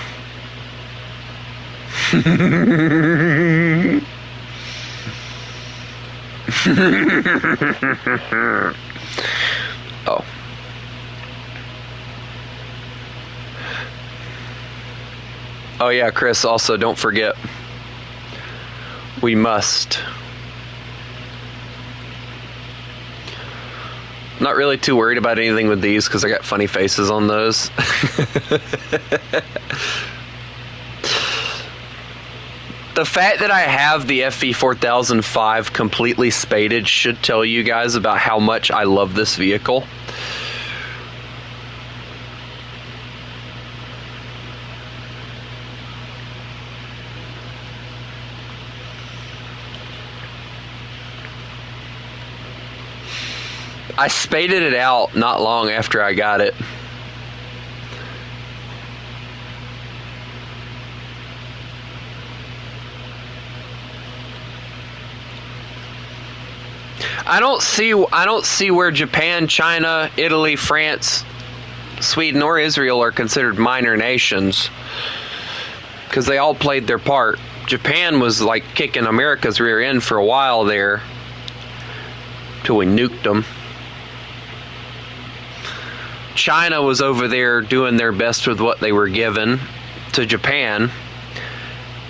Oh. Oh yeah, Chris, also don't forget. We must. Not really too worried about anything with these because I got funny faces on those. The fact that I have the FV4005 completely spaded should tell you guys about how much I love this vehicle. I spaded it out not long after I got it. I don't see where Japan, China, Italy, France, Sweden, or Israel are considered minor nations, because they all played their part. Japan was like kicking America's rear end for a while there, till we nuked them. China was over there doing their best with what they were given to Japan.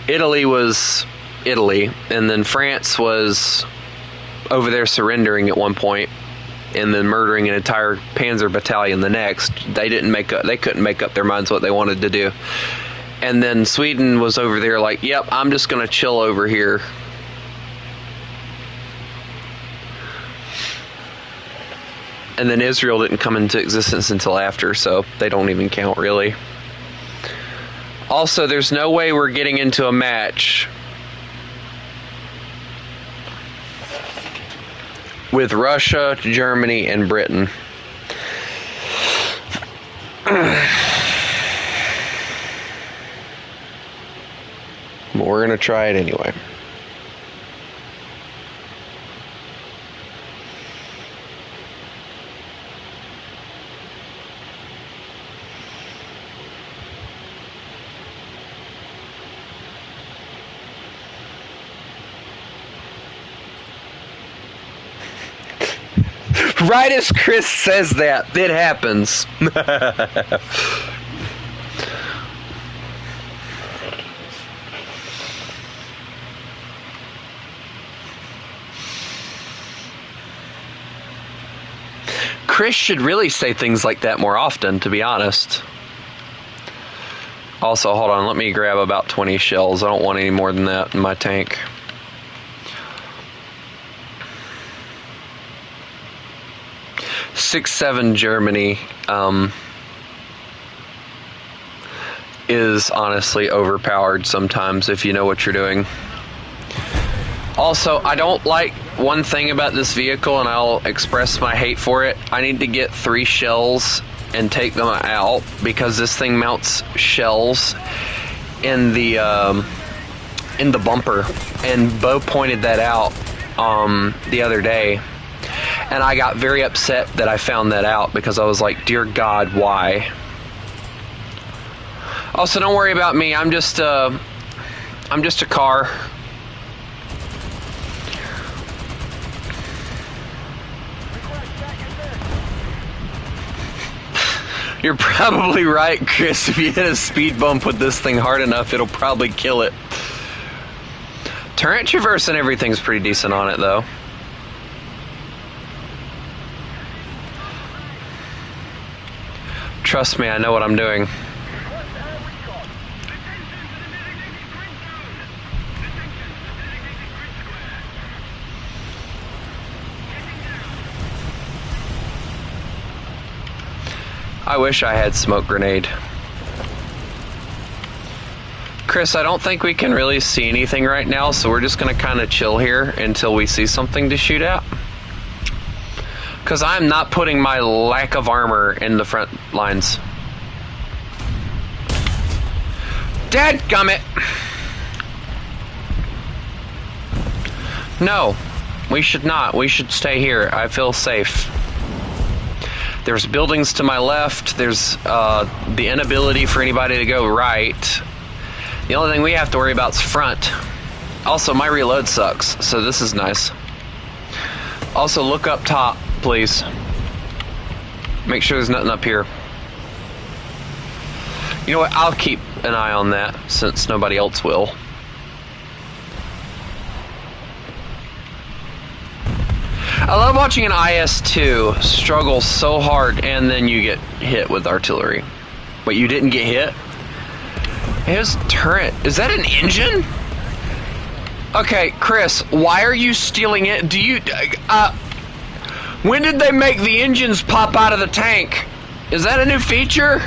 Italy was Italy, and then France was over there surrendering at one point, and then murdering an entire panzer battalion the next. They couldn't make up their minds what they wanted to do. And then Sweden was over there like, yep, I'm just gonna chill over here. And then Israel didn't come into existence until after, so they don't even count really. Also, there's no way we're getting into a match with Russia, Germany, and Britain. But we're gonna try it anyway. Right as Chris says that, it happens. Chris should really say things like that more often, to be honest. Also, hold on, let me grab about 20 shells. I don't want any more than that in my tank. .67 Germany is honestly overpowered sometimes if you know what you're doing. Also, I don't like one thing about this vehicle, and I'll express my hate for it. I need to get 3 shells and take them out, because this thing mounts shells in the bumper, and Bo pointed that out the other day. And I got very upset that I found that out, because I was like, dear God, why? Also, don't worry about me. I'm just a car. You're probably right, Chris. If you hit a speed bump with this thing hard enough, it'll probably kill it. Turret traverse and everything's pretty decent on it, though. Trust me, I know what I'm doing. I wish I had smoke grenade. Chris, I don't think we can really see anything right now, so we're just gonna kind of chill here until we see something to shoot at. Because I'm not putting my lack of armor in the front lines. Dadgummit! No, we should not. We should stay here. I feel safe. There's buildings to my left. There's the inability for anybody to go right. The only thing we have to worry about is front. Also, my reload sucks, so this is nice. Also, look up top, please. Make sure there's nothing up here. You know what? I'll keep an eye on that, since nobody else will. I love watching an IS-2 struggle so hard and then you get hit with artillery. But you didn't get hit? Here's a turret. Is that an engine? Okay, Chris, why are you stealing it? Do you... when did they make the engines pop out of the tank? Is that a new feature?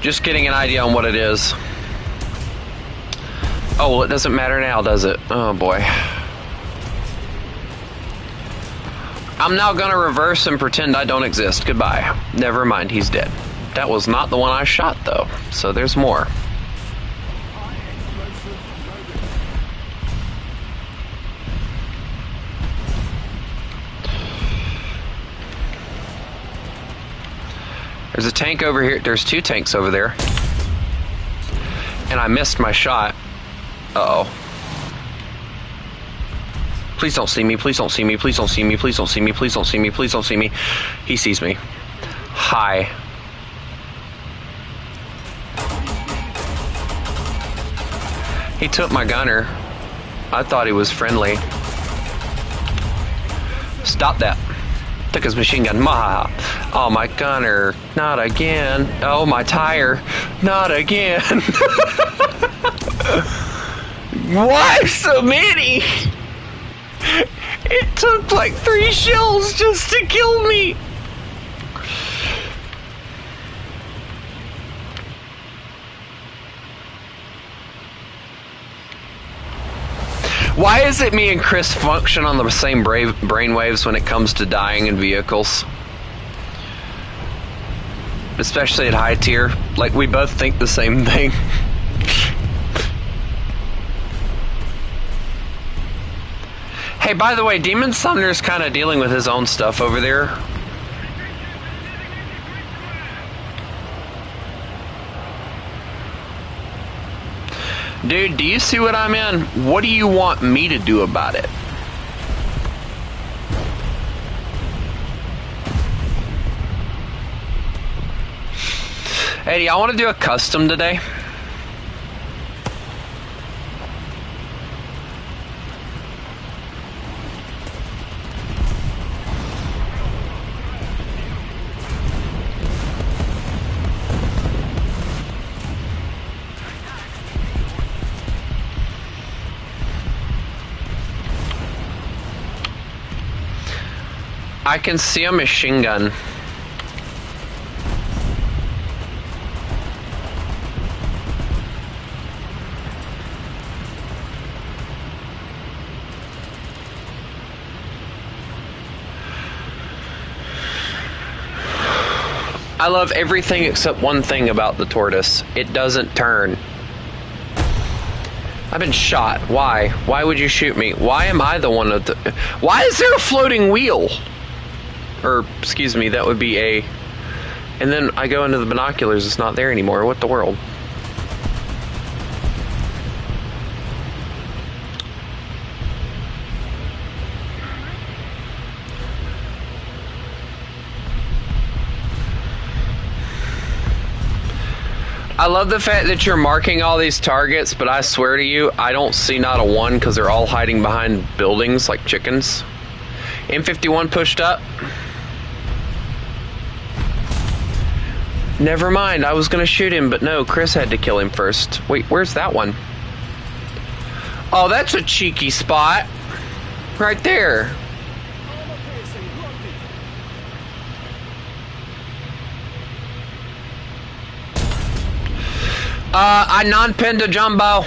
Just getting an idea on what it is. Oh, well, it doesn't matter now, does it? Oh, boy. I'm now gonna reverse and pretend I don't exist. Goodbye. Never mind, he's dead. That was not the one I shot, though. So there's more. There's a tank over here. There's 2 tanks over there. And I missed my shot. Uh-oh. Please don't see me. Please don't see me. Please don't see me. Please don't see me. Please don't see me. Please don't see me. He sees me. Hi. He took my gunner. I thought he was friendly. Stop that. Took his machine gun. Ma. Oh, my gunner. Not again. Oh, my tire. Not again. Why so many? It took like 3 shells just to kill me. Why is it me and Chris function on the same brainwaves when it comes to dying in vehicles? Especially at high tier. Like, we both think the same thing. Hey, by the way, Demon Summoner's kind of dealing with his own stuff over there. Dude, do you see what I'm in? What do you want me to do about it? Hey, do y'all want to do a custom today? I can see a machine gun. I love everything except one thing about the tortoise. It doesn't turn. I've been shot. Why? Why would you shoot me? Why am I the one of the... Why is there a floating wheel? Or, excuse me, that would be a... And then I go into the binoculars, it's not there anymore. What the world? I love the fact that you're marking all these targets, but I swear to you, I don't see not a one because they're all hiding behind buildings like chickens. M51 pushed up. Never mind, I was gonna shoot him, but no, Chris had to kill him first. Wait, where's that one? Oh, that's a cheeky spot. Right there. I non-pinned a jumbo.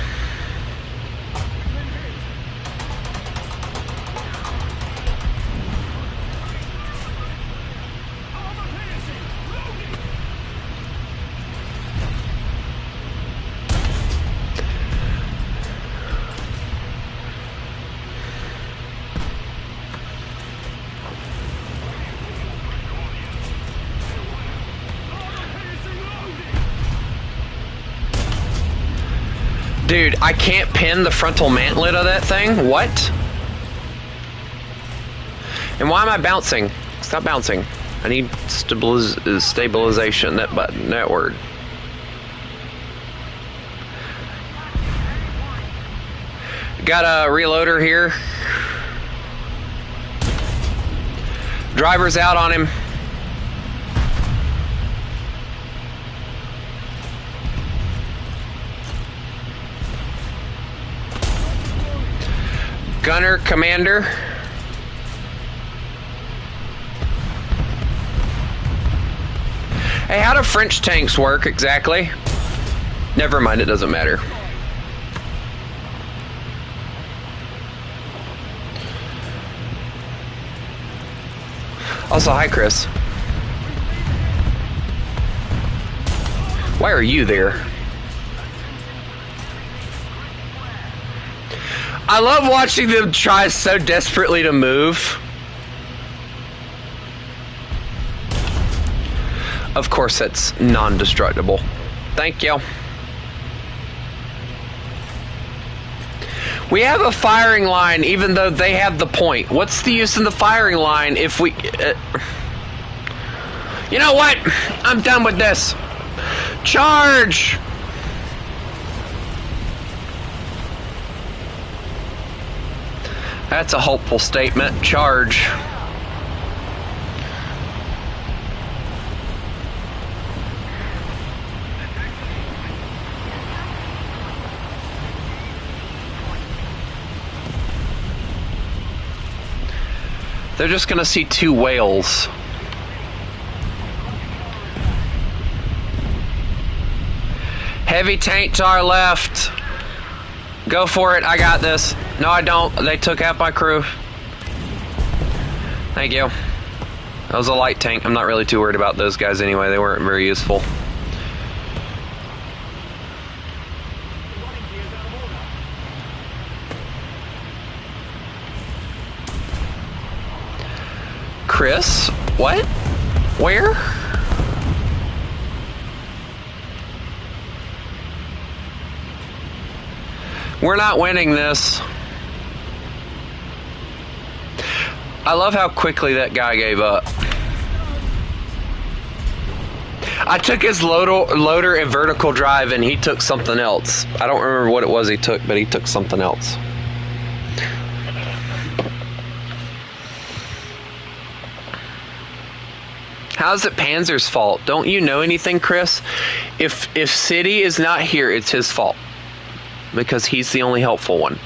Dude, I can't pin the frontal mantlet of that thing? What? And why am I bouncing? Stop bouncing. I need stabilization, that button, that word. Got a reloader here. Driver's out on him. Gunner, commander. Hey, how do French tanks work exactly? Never mind, it doesn't matter. Also, hi, Chris. Why are you there? I love watching them try so desperately to move. Of course, that's non-destructible. Thank you. We have a firing line even though they have the point. What's the use in the firing line if we... You know what? I'm done with this. Charge! That's a hopeful statement. Charge. They're just gonna see two whales. Heavy tank to our left. Go for it, I got this. No, I don't. They took out my crew. Thank you. That was a light tank. I'm not really too worried about those guys anyway. They weren't very useful. Chris? What? Where? We're not winning this. I love how quickly that guy gave up. I took his loader and vertical drive and he took something else. I don't remember what it was he took, but he took something else. How's it Panzer's fault? Don't you know anything, Chris? If City is not here, it's his fault. Because he's the only helpful one.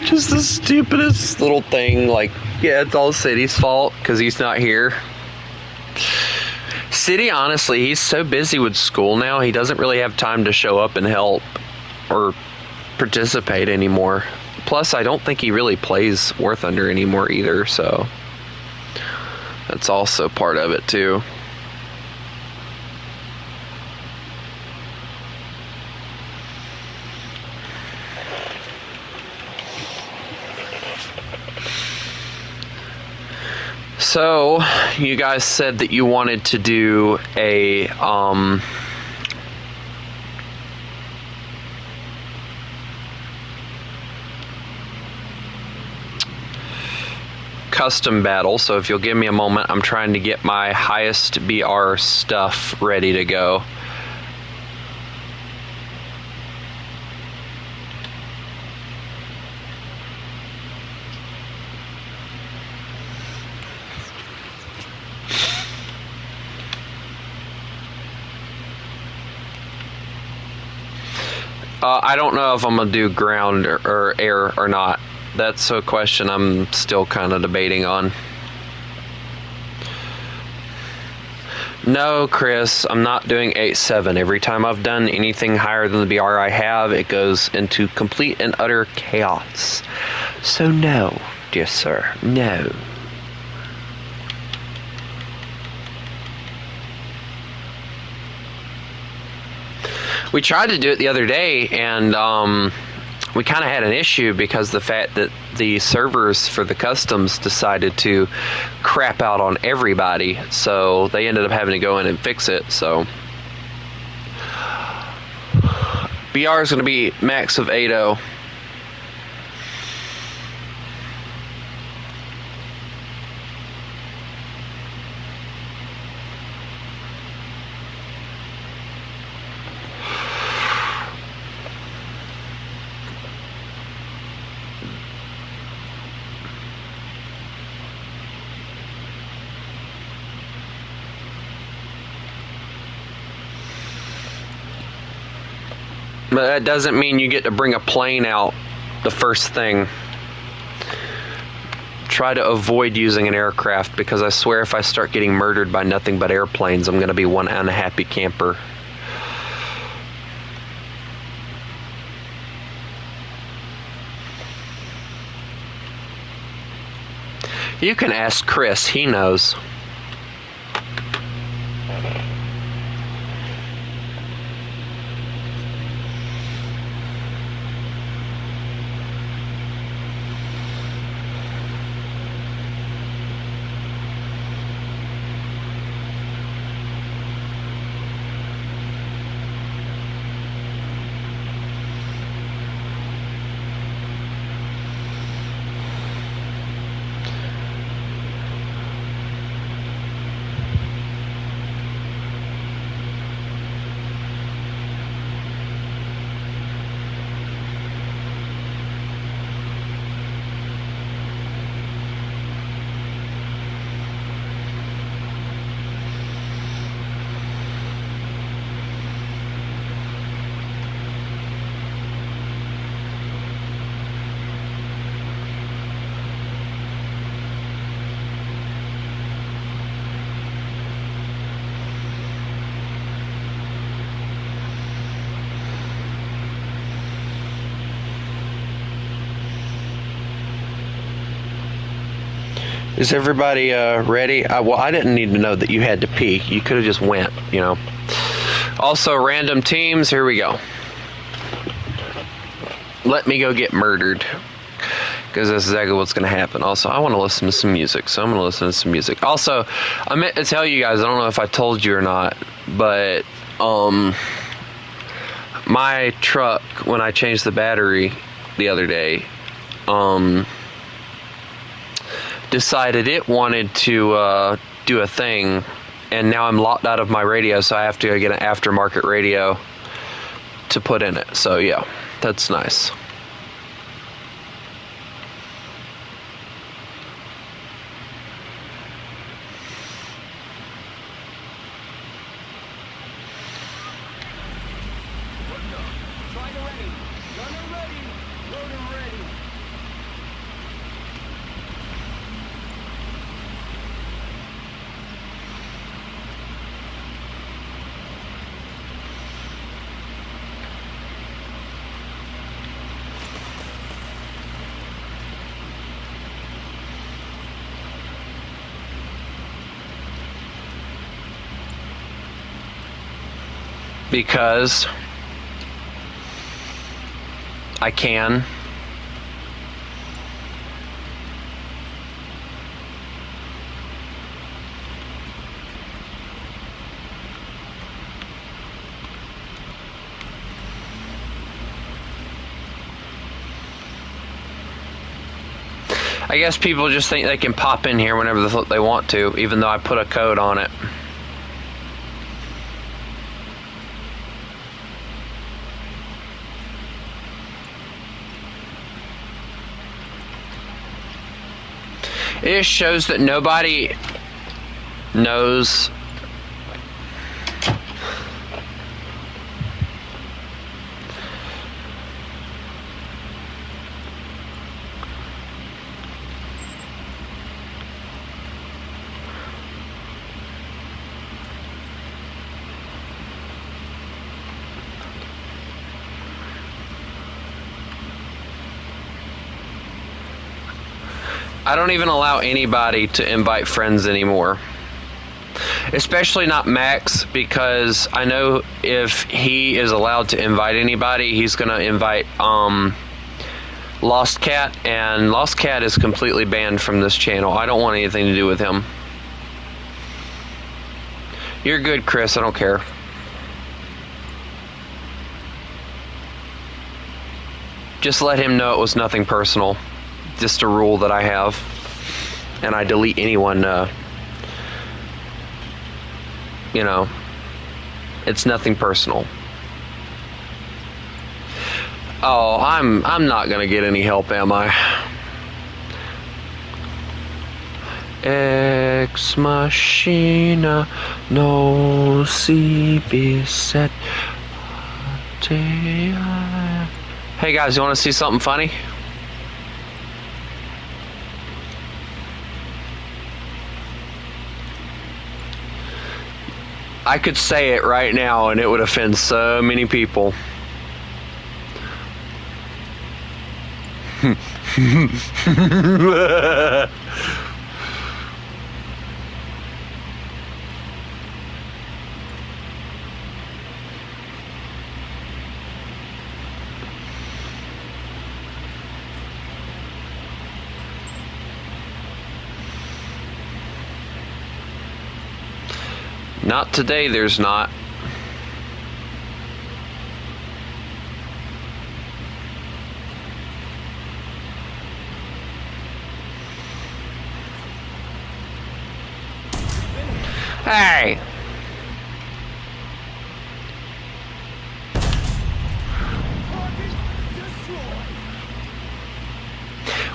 Just the stupidest little thing. Like, yeah, it's all City's fault because he's not here. City, honestly, he's so busy with school now, he doesn't really have time to show up and help or participate anymore. Plus, I don't think he really plays Warthunder anymore either, so that's also part of it too. So, you guys said that you wanted to do a custom battle, so if you'll give me a moment, I'm trying to get my highest BR stuff ready to go. I don't know if I'm gonna do ground or air or not. That's a question I'm still kind of debating on. No, Chris, I'm not doing 8-7. Every time I've done anything higher than the BR I have, it goes into complete and utter chaos. So no, dear sir, no. We tried to do it the other day, and we kind of had an issue because the fact that the servers for the customs decided to crap out on everybody, so they ended up having to go in and fix it. So BR is going to be max of 8-0. But that doesn't mean you get to bring a plane out the first thing. try to avoid using an aircraft, because I swear if I start getting murdered by nothing but airplanes, I'm going to be one unhappy camper. You can ask Chris, he knows. Is everybody ready? Well, I didn't need to know that you had to pee. You could have just went, you know. Also, random teams, here we go. Let me go get murdered, because that's exactly what's going to happen. Also, I want to listen to some music, so I'm going to listen to some music. Also, I meant to tell you guys, I don't know if I told you or not, but my truck, when I changed the battery the other day, decided it wanted to do a thing, and now I'm locked out of my radio, so I have to go get an aftermarket radio to put in it. So yeah, that's nice. Because I can. I guess people just think they can pop in here whenever they want to, even though I put a code on it. It just shows that nobody knows. I don't even allow anybody to invite friends anymore. Especially not Max, because I know if he is allowed to invite anybody, he's going to invite Lost Cat, and Lost Cat is completely banned from this channel. I don't want anything to do with him. You're good, Chris. I don't care. Just let him know it was nothing personal. Just a rule that I have, and I delete anyone. You know, it's nothing personal. Oh, I'm not gonna get any help, am I? Ex machina no si biset. Hey guys, you want to see something funny? I could say it right now and it would offend so many people. Not today, there's not. Hey!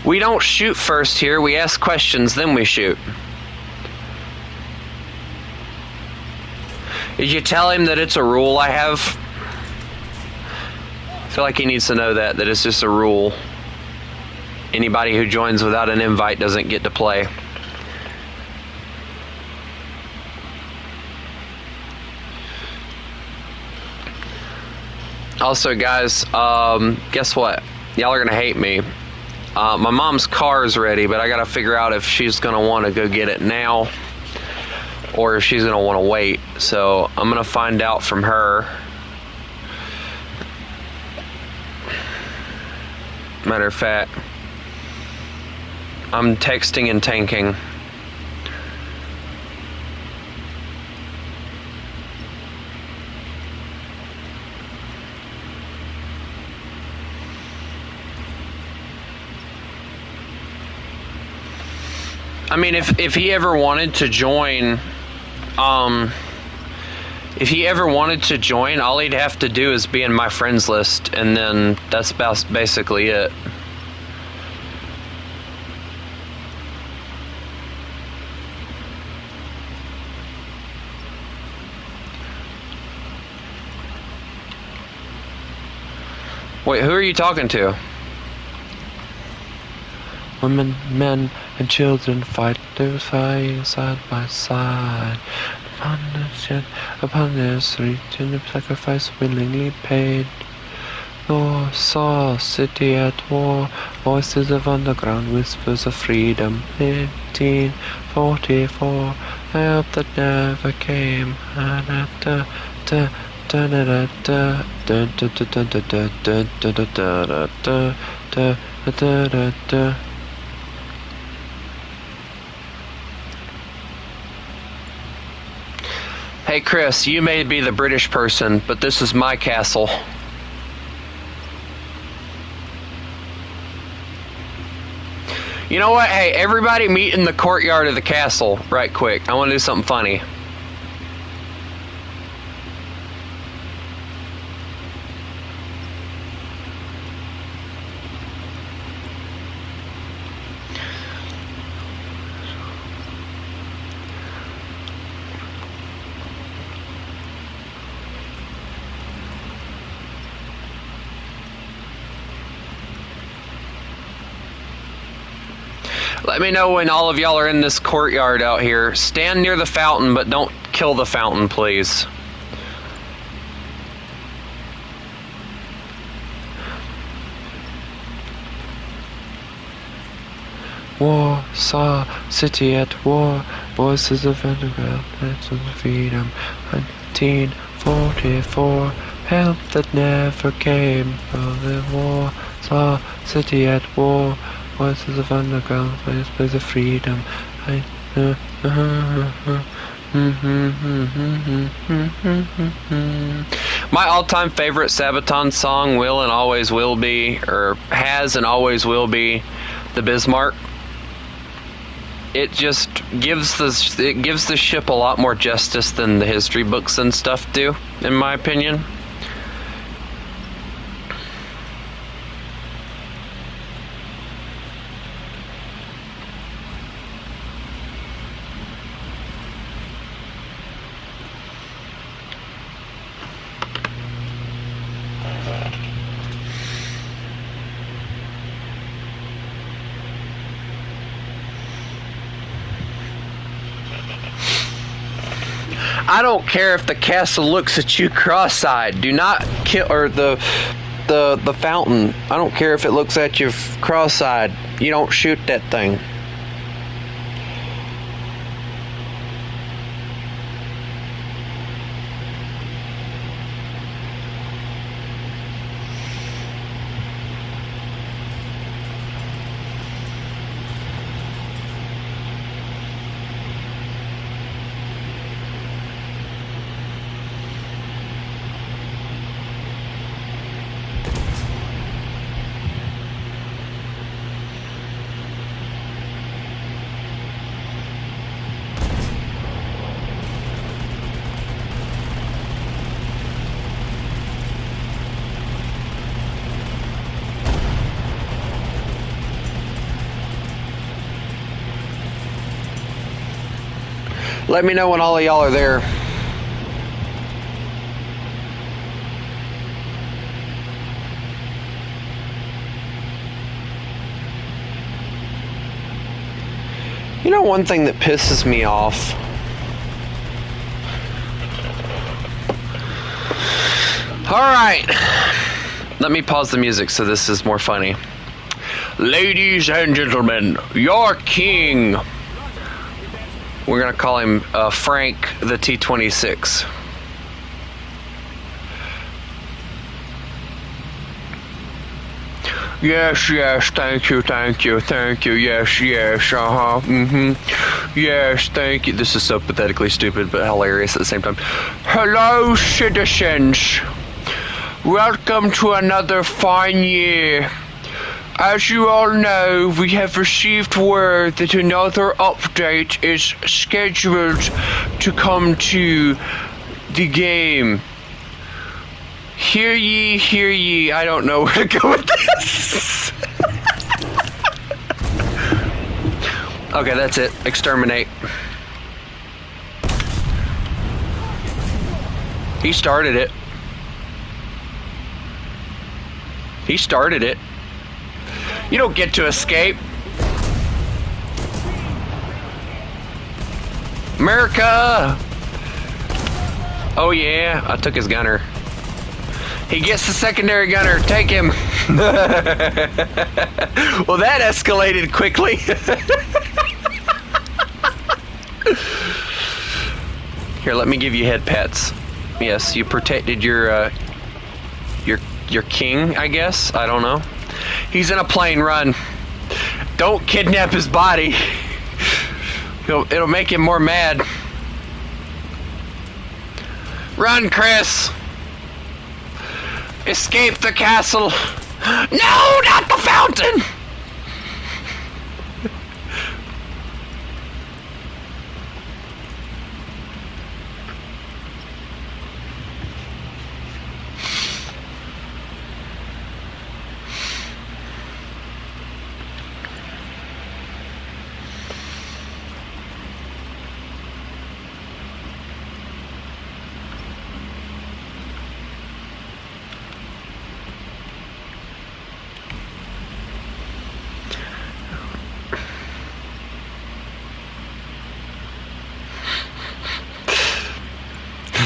We don't shoot first here, we ask questions, then we shoot. Did you tell him that it's a rule I have? I feel like he needs to know that it's just a rule. Anybody who joins without an invite doesn't get to play. Also, guys, guess what? Y'all are gonna hate me. My mom's car is ready, but I gotta figure out if she's gonna want to go get it now or if she's gonna want to wait. So I'm gonna find out from her. Matter of fact, I'm texting and tanking. I mean, if he ever wanted to join, all he'd have to do is be in my friends list, and then that's basically it. Wait, who are you talking to? Women, men, and children fight their fire side by side. Upon their street, and the sacrifice willingly paid. Saw city at war, voices of underground, whispers of freedom. 1844, help that never came. Hey Chris, you may be the British person, but this is my castle. You know what? Hey, everybody meet in the courtyard of the castle right quick. I want to do something funny. Let me know when all of y'all are in this courtyard out here. Stand near the fountain, but don't kill the fountain, please. War, saw, city at war, voices of underground, lands of freedom. 1944, help that never came. Oh, the war, saw, city at war. Voices of underground, place of freedom. My all-time favorite Sabaton song will and always will be, or has and always will be, the Bismarck. It just gives the ship a lot more justice than the history books and stuff do, in my opinion. I don't care if the castle looks at you cross-eyed. Do not kill, or the fountain. I don't care if it looks at you cross-eyed. You don't shoot that thing. Let me know when all of y'all are there. You know, one thing that pisses me off. Alright. Let me pause the music so this is more funny. Ladies and gentlemen, your king. We're going to call him Frank the T-26. Yes, yes, thank you, yes, yes, thank you. This is so pathetically stupid, but hilarious at the same time. Hello, citizens. Welcome to another fine year. As you all know, we have received word that another update is scheduled to come to the game. Hear ye, hear ye. I don't know where to go with this. Okay, that's it. Exterminate. He started it. He started it. You don't get to escape. America! Oh yeah, I took his gunner. He gets the secondary gunner. Take him. Well, that escalated quickly. Here, let me give you head pats. Yes, you protected your king, I guess. I don't know. He's in a plane. Run. Don't kidnap his body. It'll make him more mad. Run, Chris. Escape the castle. No, not the fountain.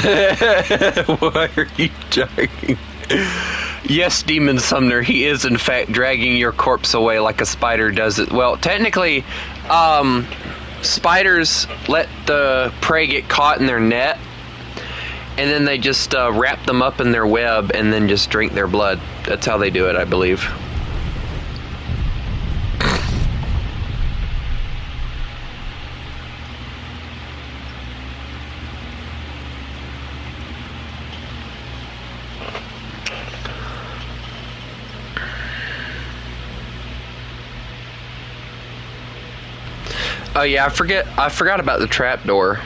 Why are you joking? Yes, Demon Sumner, he is in fact dragging your corpse away like a spider does it. Well, technically, spiders let the prey get caught in their net, and then they just wrap them up in their web and then just drink their blood. That's how they do it, I believe. Oh yeah, I forgot about the trapdoor.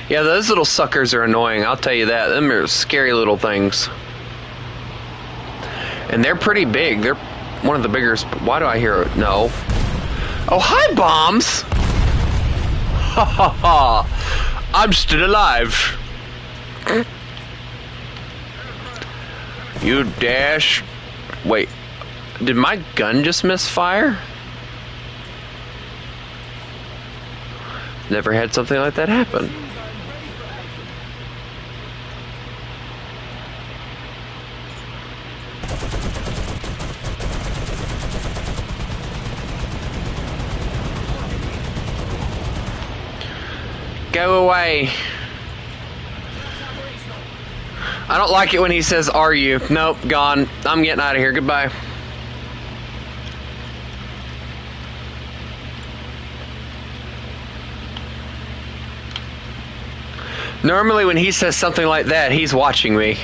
Yeah, those little suckers are annoying, I'll tell you that. Them are scary little things. And they're pretty big. They're one of the biggest. Why do I hear it? No. Oh, hi, bombs! Ha ha ha! I'm still alive. You dash. Wait. Did my gun just misfire? Never had something like that happen. Go away. I don't like it when he says, "Are you?" Nope, gone. I'm getting out of here. Goodbye. Normally when he says something like that, he's watching me.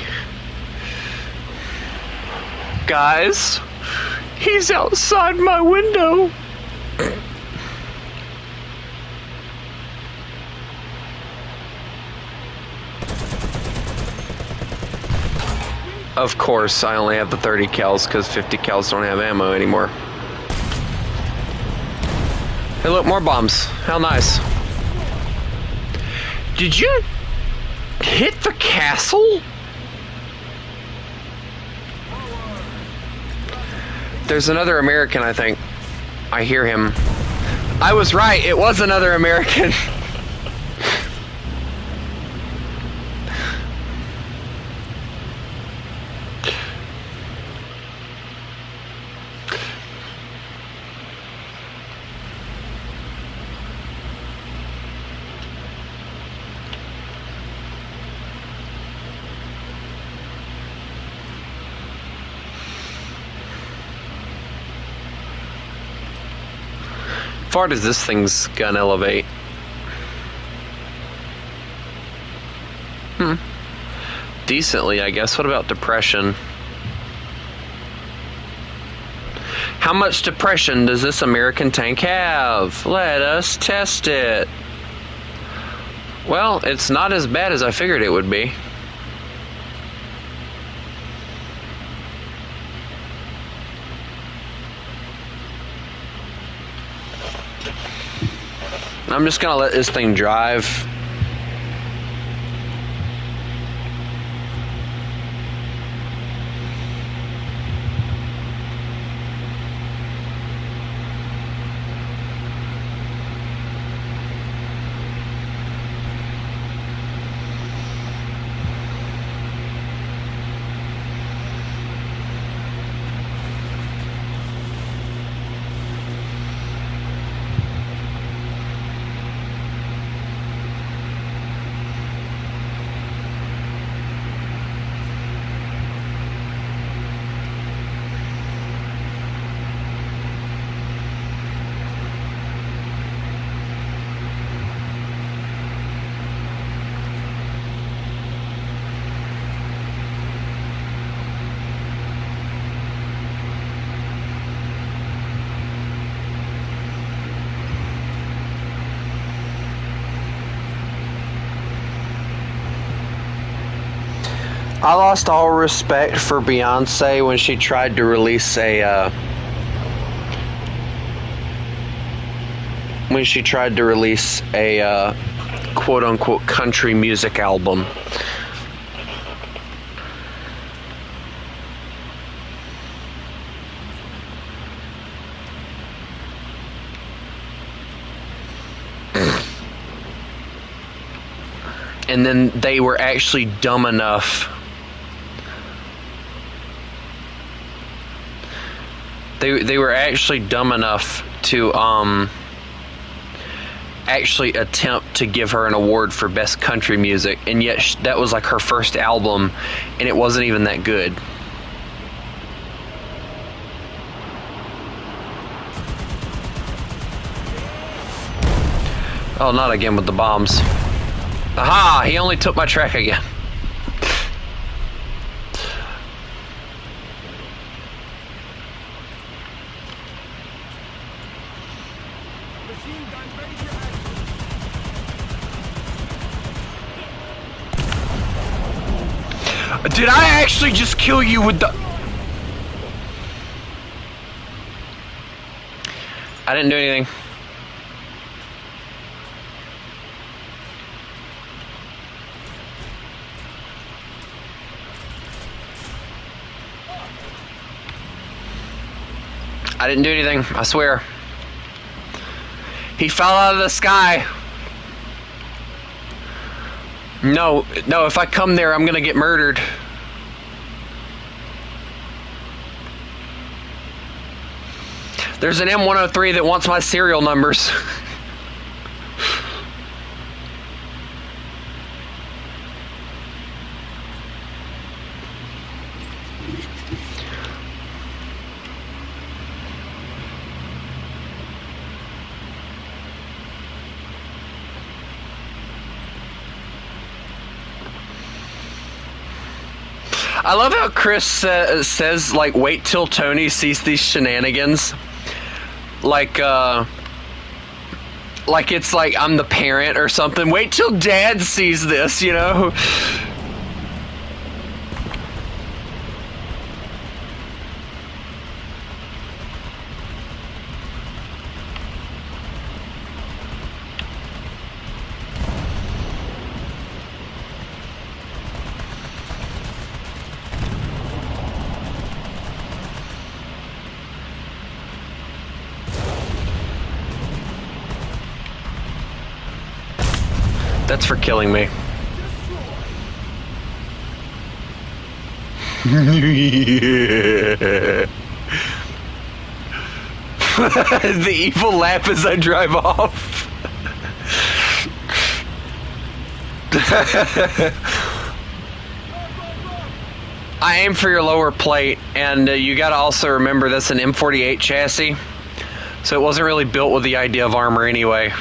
Guys, he's outside my window. Of course, I only have the 30 cals because 50 cals don't have ammo anymore. Hey, look, more bombs. How nice. Did you hit the castle? There's another American, I think. I hear him. I was right. It was another American. How far does this thing's gun elevate? Decently, I guess. What about depression? How much depression does this American tank have? Let us test it. Well, it's not as bad as I figured it would be. I'm just gonna let this thing drive. I lost all respect for Beyonce when she tried to release a quote-unquote country music album. And then they were actually dumb enough. They were actually dumb enough to actually attempt to give her an award for best country music, and yet that was like her first album, and it wasn't even that good. Oh, not again with the bombs. Aha! He only took my track again. Did I actually just kill you with the... I didn't do anything. I didn't do anything, I swear. He fell out of the sky. No, no, if I come there, I'm gonna get murdered. There's an M103 that wants my serial numbers. I love how Chris says, like, wait till Tony sees these shenanigans. Like it's like I'm the parent or something. Wait till Dad sees this, you know? That's for killing me. The evil laugh as I drive off. I aim for your lower plate, and you gotta also remember that's an M48 chassis, so it wasn't really built with the idea of armor anyway.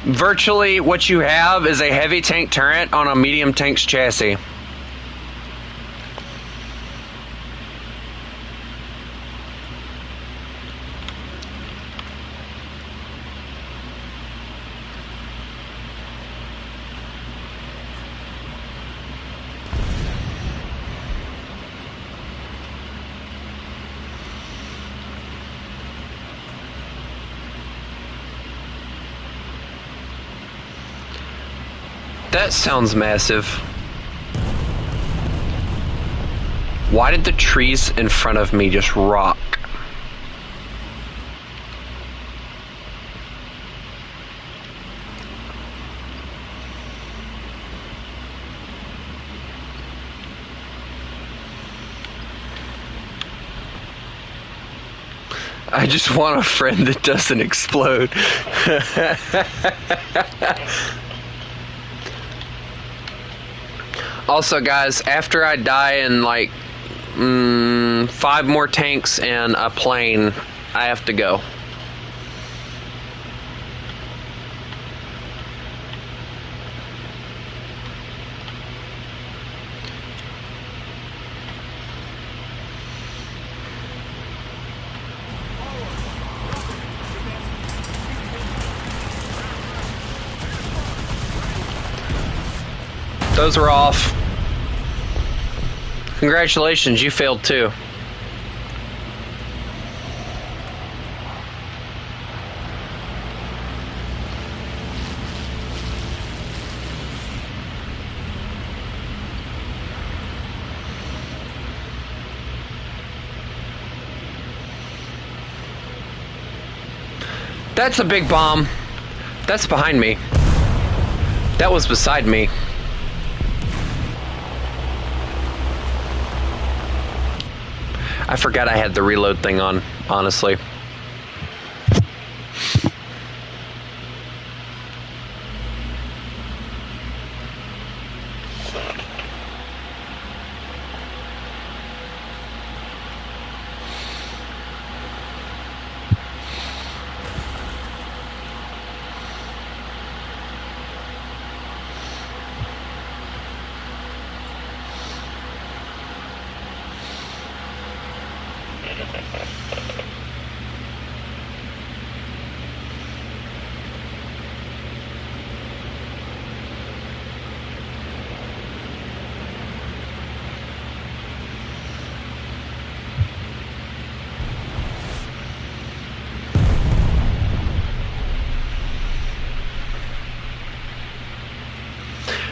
Virtually, what you have is a heavy tank turret on a medium tank's chassis. That sounds massive. Why did the trees in front of me just rock? I just want a friend that doesn't explode. Also, guys, after I die in like 5 more tanks and a plane, I have to go. Those were off. Congratulations, you failed too. That's a big bomb. That's behind me. That was beside me. I forgot I had the reload thing on, honestly.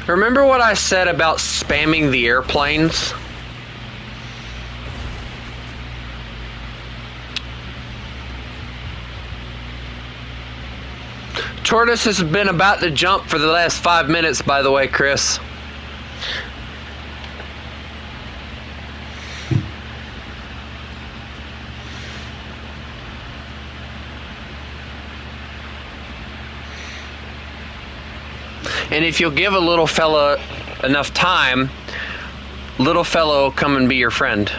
Remember what I said about spamming the airplanes? Tortoise has been about to jump for the last 5 minutes, by the way, Chris. And if you'll give a little fella enough time, little fella will come and be your friend.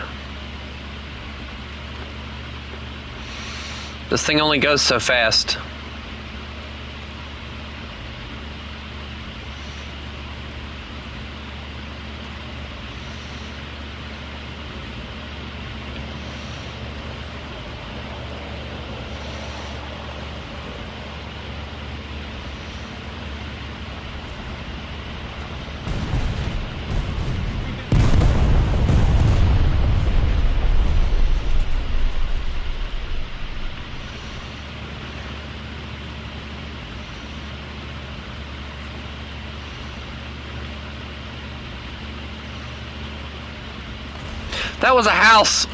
This thing only goes so fast. That was a house.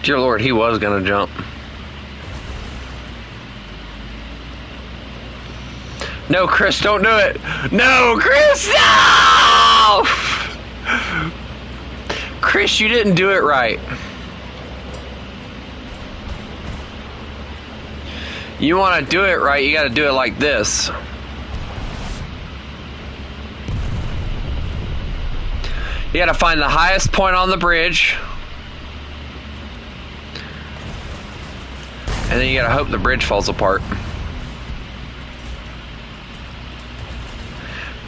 Dear Lord, he was gonna jump. No, Chris, don't do it. No, Chris, no! Chris, you didn't do it right. You want to do it right, you got to do it like this. You got to find the highest point on the bridge. And then you got to hope the bridge falls apart.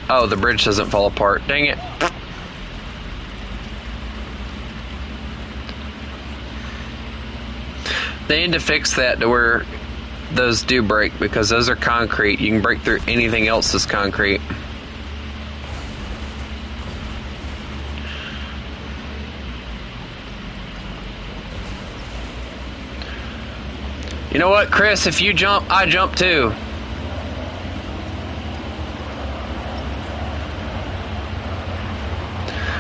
Oh, the bridge doesn't fall apart. Dang it. They need to fix that to where those do break, because those are concrete. You can break through anything else that's concrete. You know what, Chris? If you jump, I jump too.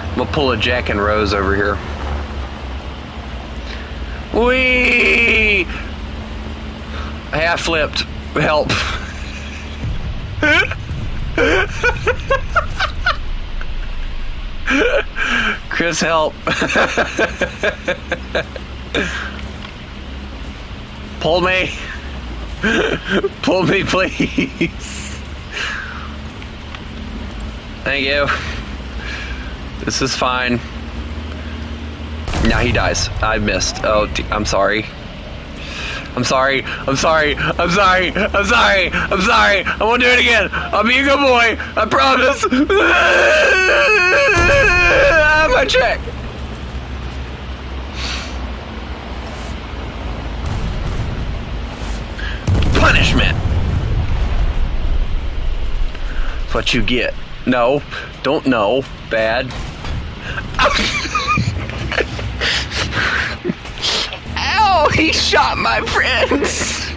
I'm gonna pull a Jack and Rose over here. Whee! Hey, I flipped. Help. Chris, help. Pull me. Pull me, please. Thank you. This is fine. Now he dies. I missed. Oh, I'm sorry. I'm sorry. I'm sorry. I'm sorry. I'm sorry. I'm sorry. I won't do it again. I'll be a good boy. I promise. My check. Punishment. That's what you get. No. Don't know. Bad. Ow! He shot my friends!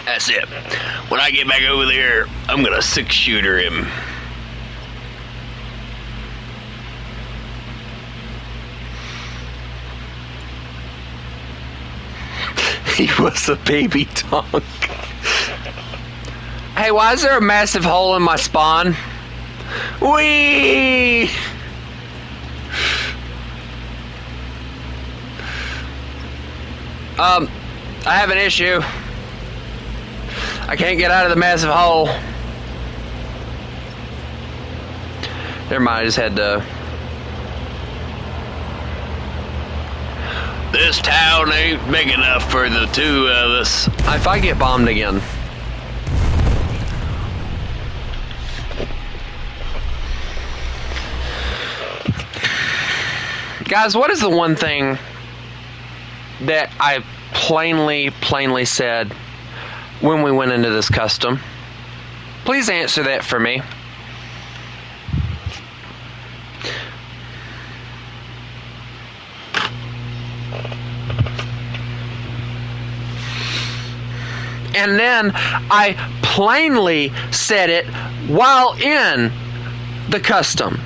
That's it. When I get back over there, I'm gonna 6-shooter him. He was a baby tonk. Hey, why is there a massive hole in my spawn? Whee! I have an issue. I can't get out of the massive hole. Never mind, I just had to... This town ain't big enough for the two of us. If I get bombed again... Guys, what is the one thing that I plainly said when we went into this custom? Please answer that for me. And then I plainly said it while in the custom.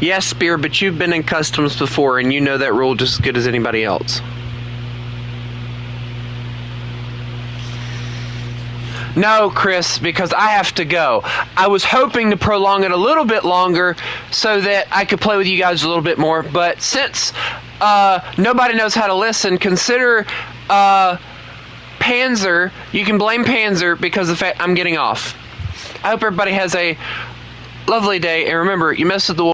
Yes, Spear, but you've been in customs before, and you know that rule just as good as anybody else. No, Chris, because I have to go. I was hoping to prolong it a little bit longer so that I could play with you guys a little bit more, but since nobody knows how to listen, consider Panzer. You can blame Panzer because of the fact I'm getting off. I hope everybody has a lovely day, and remember, you mess with the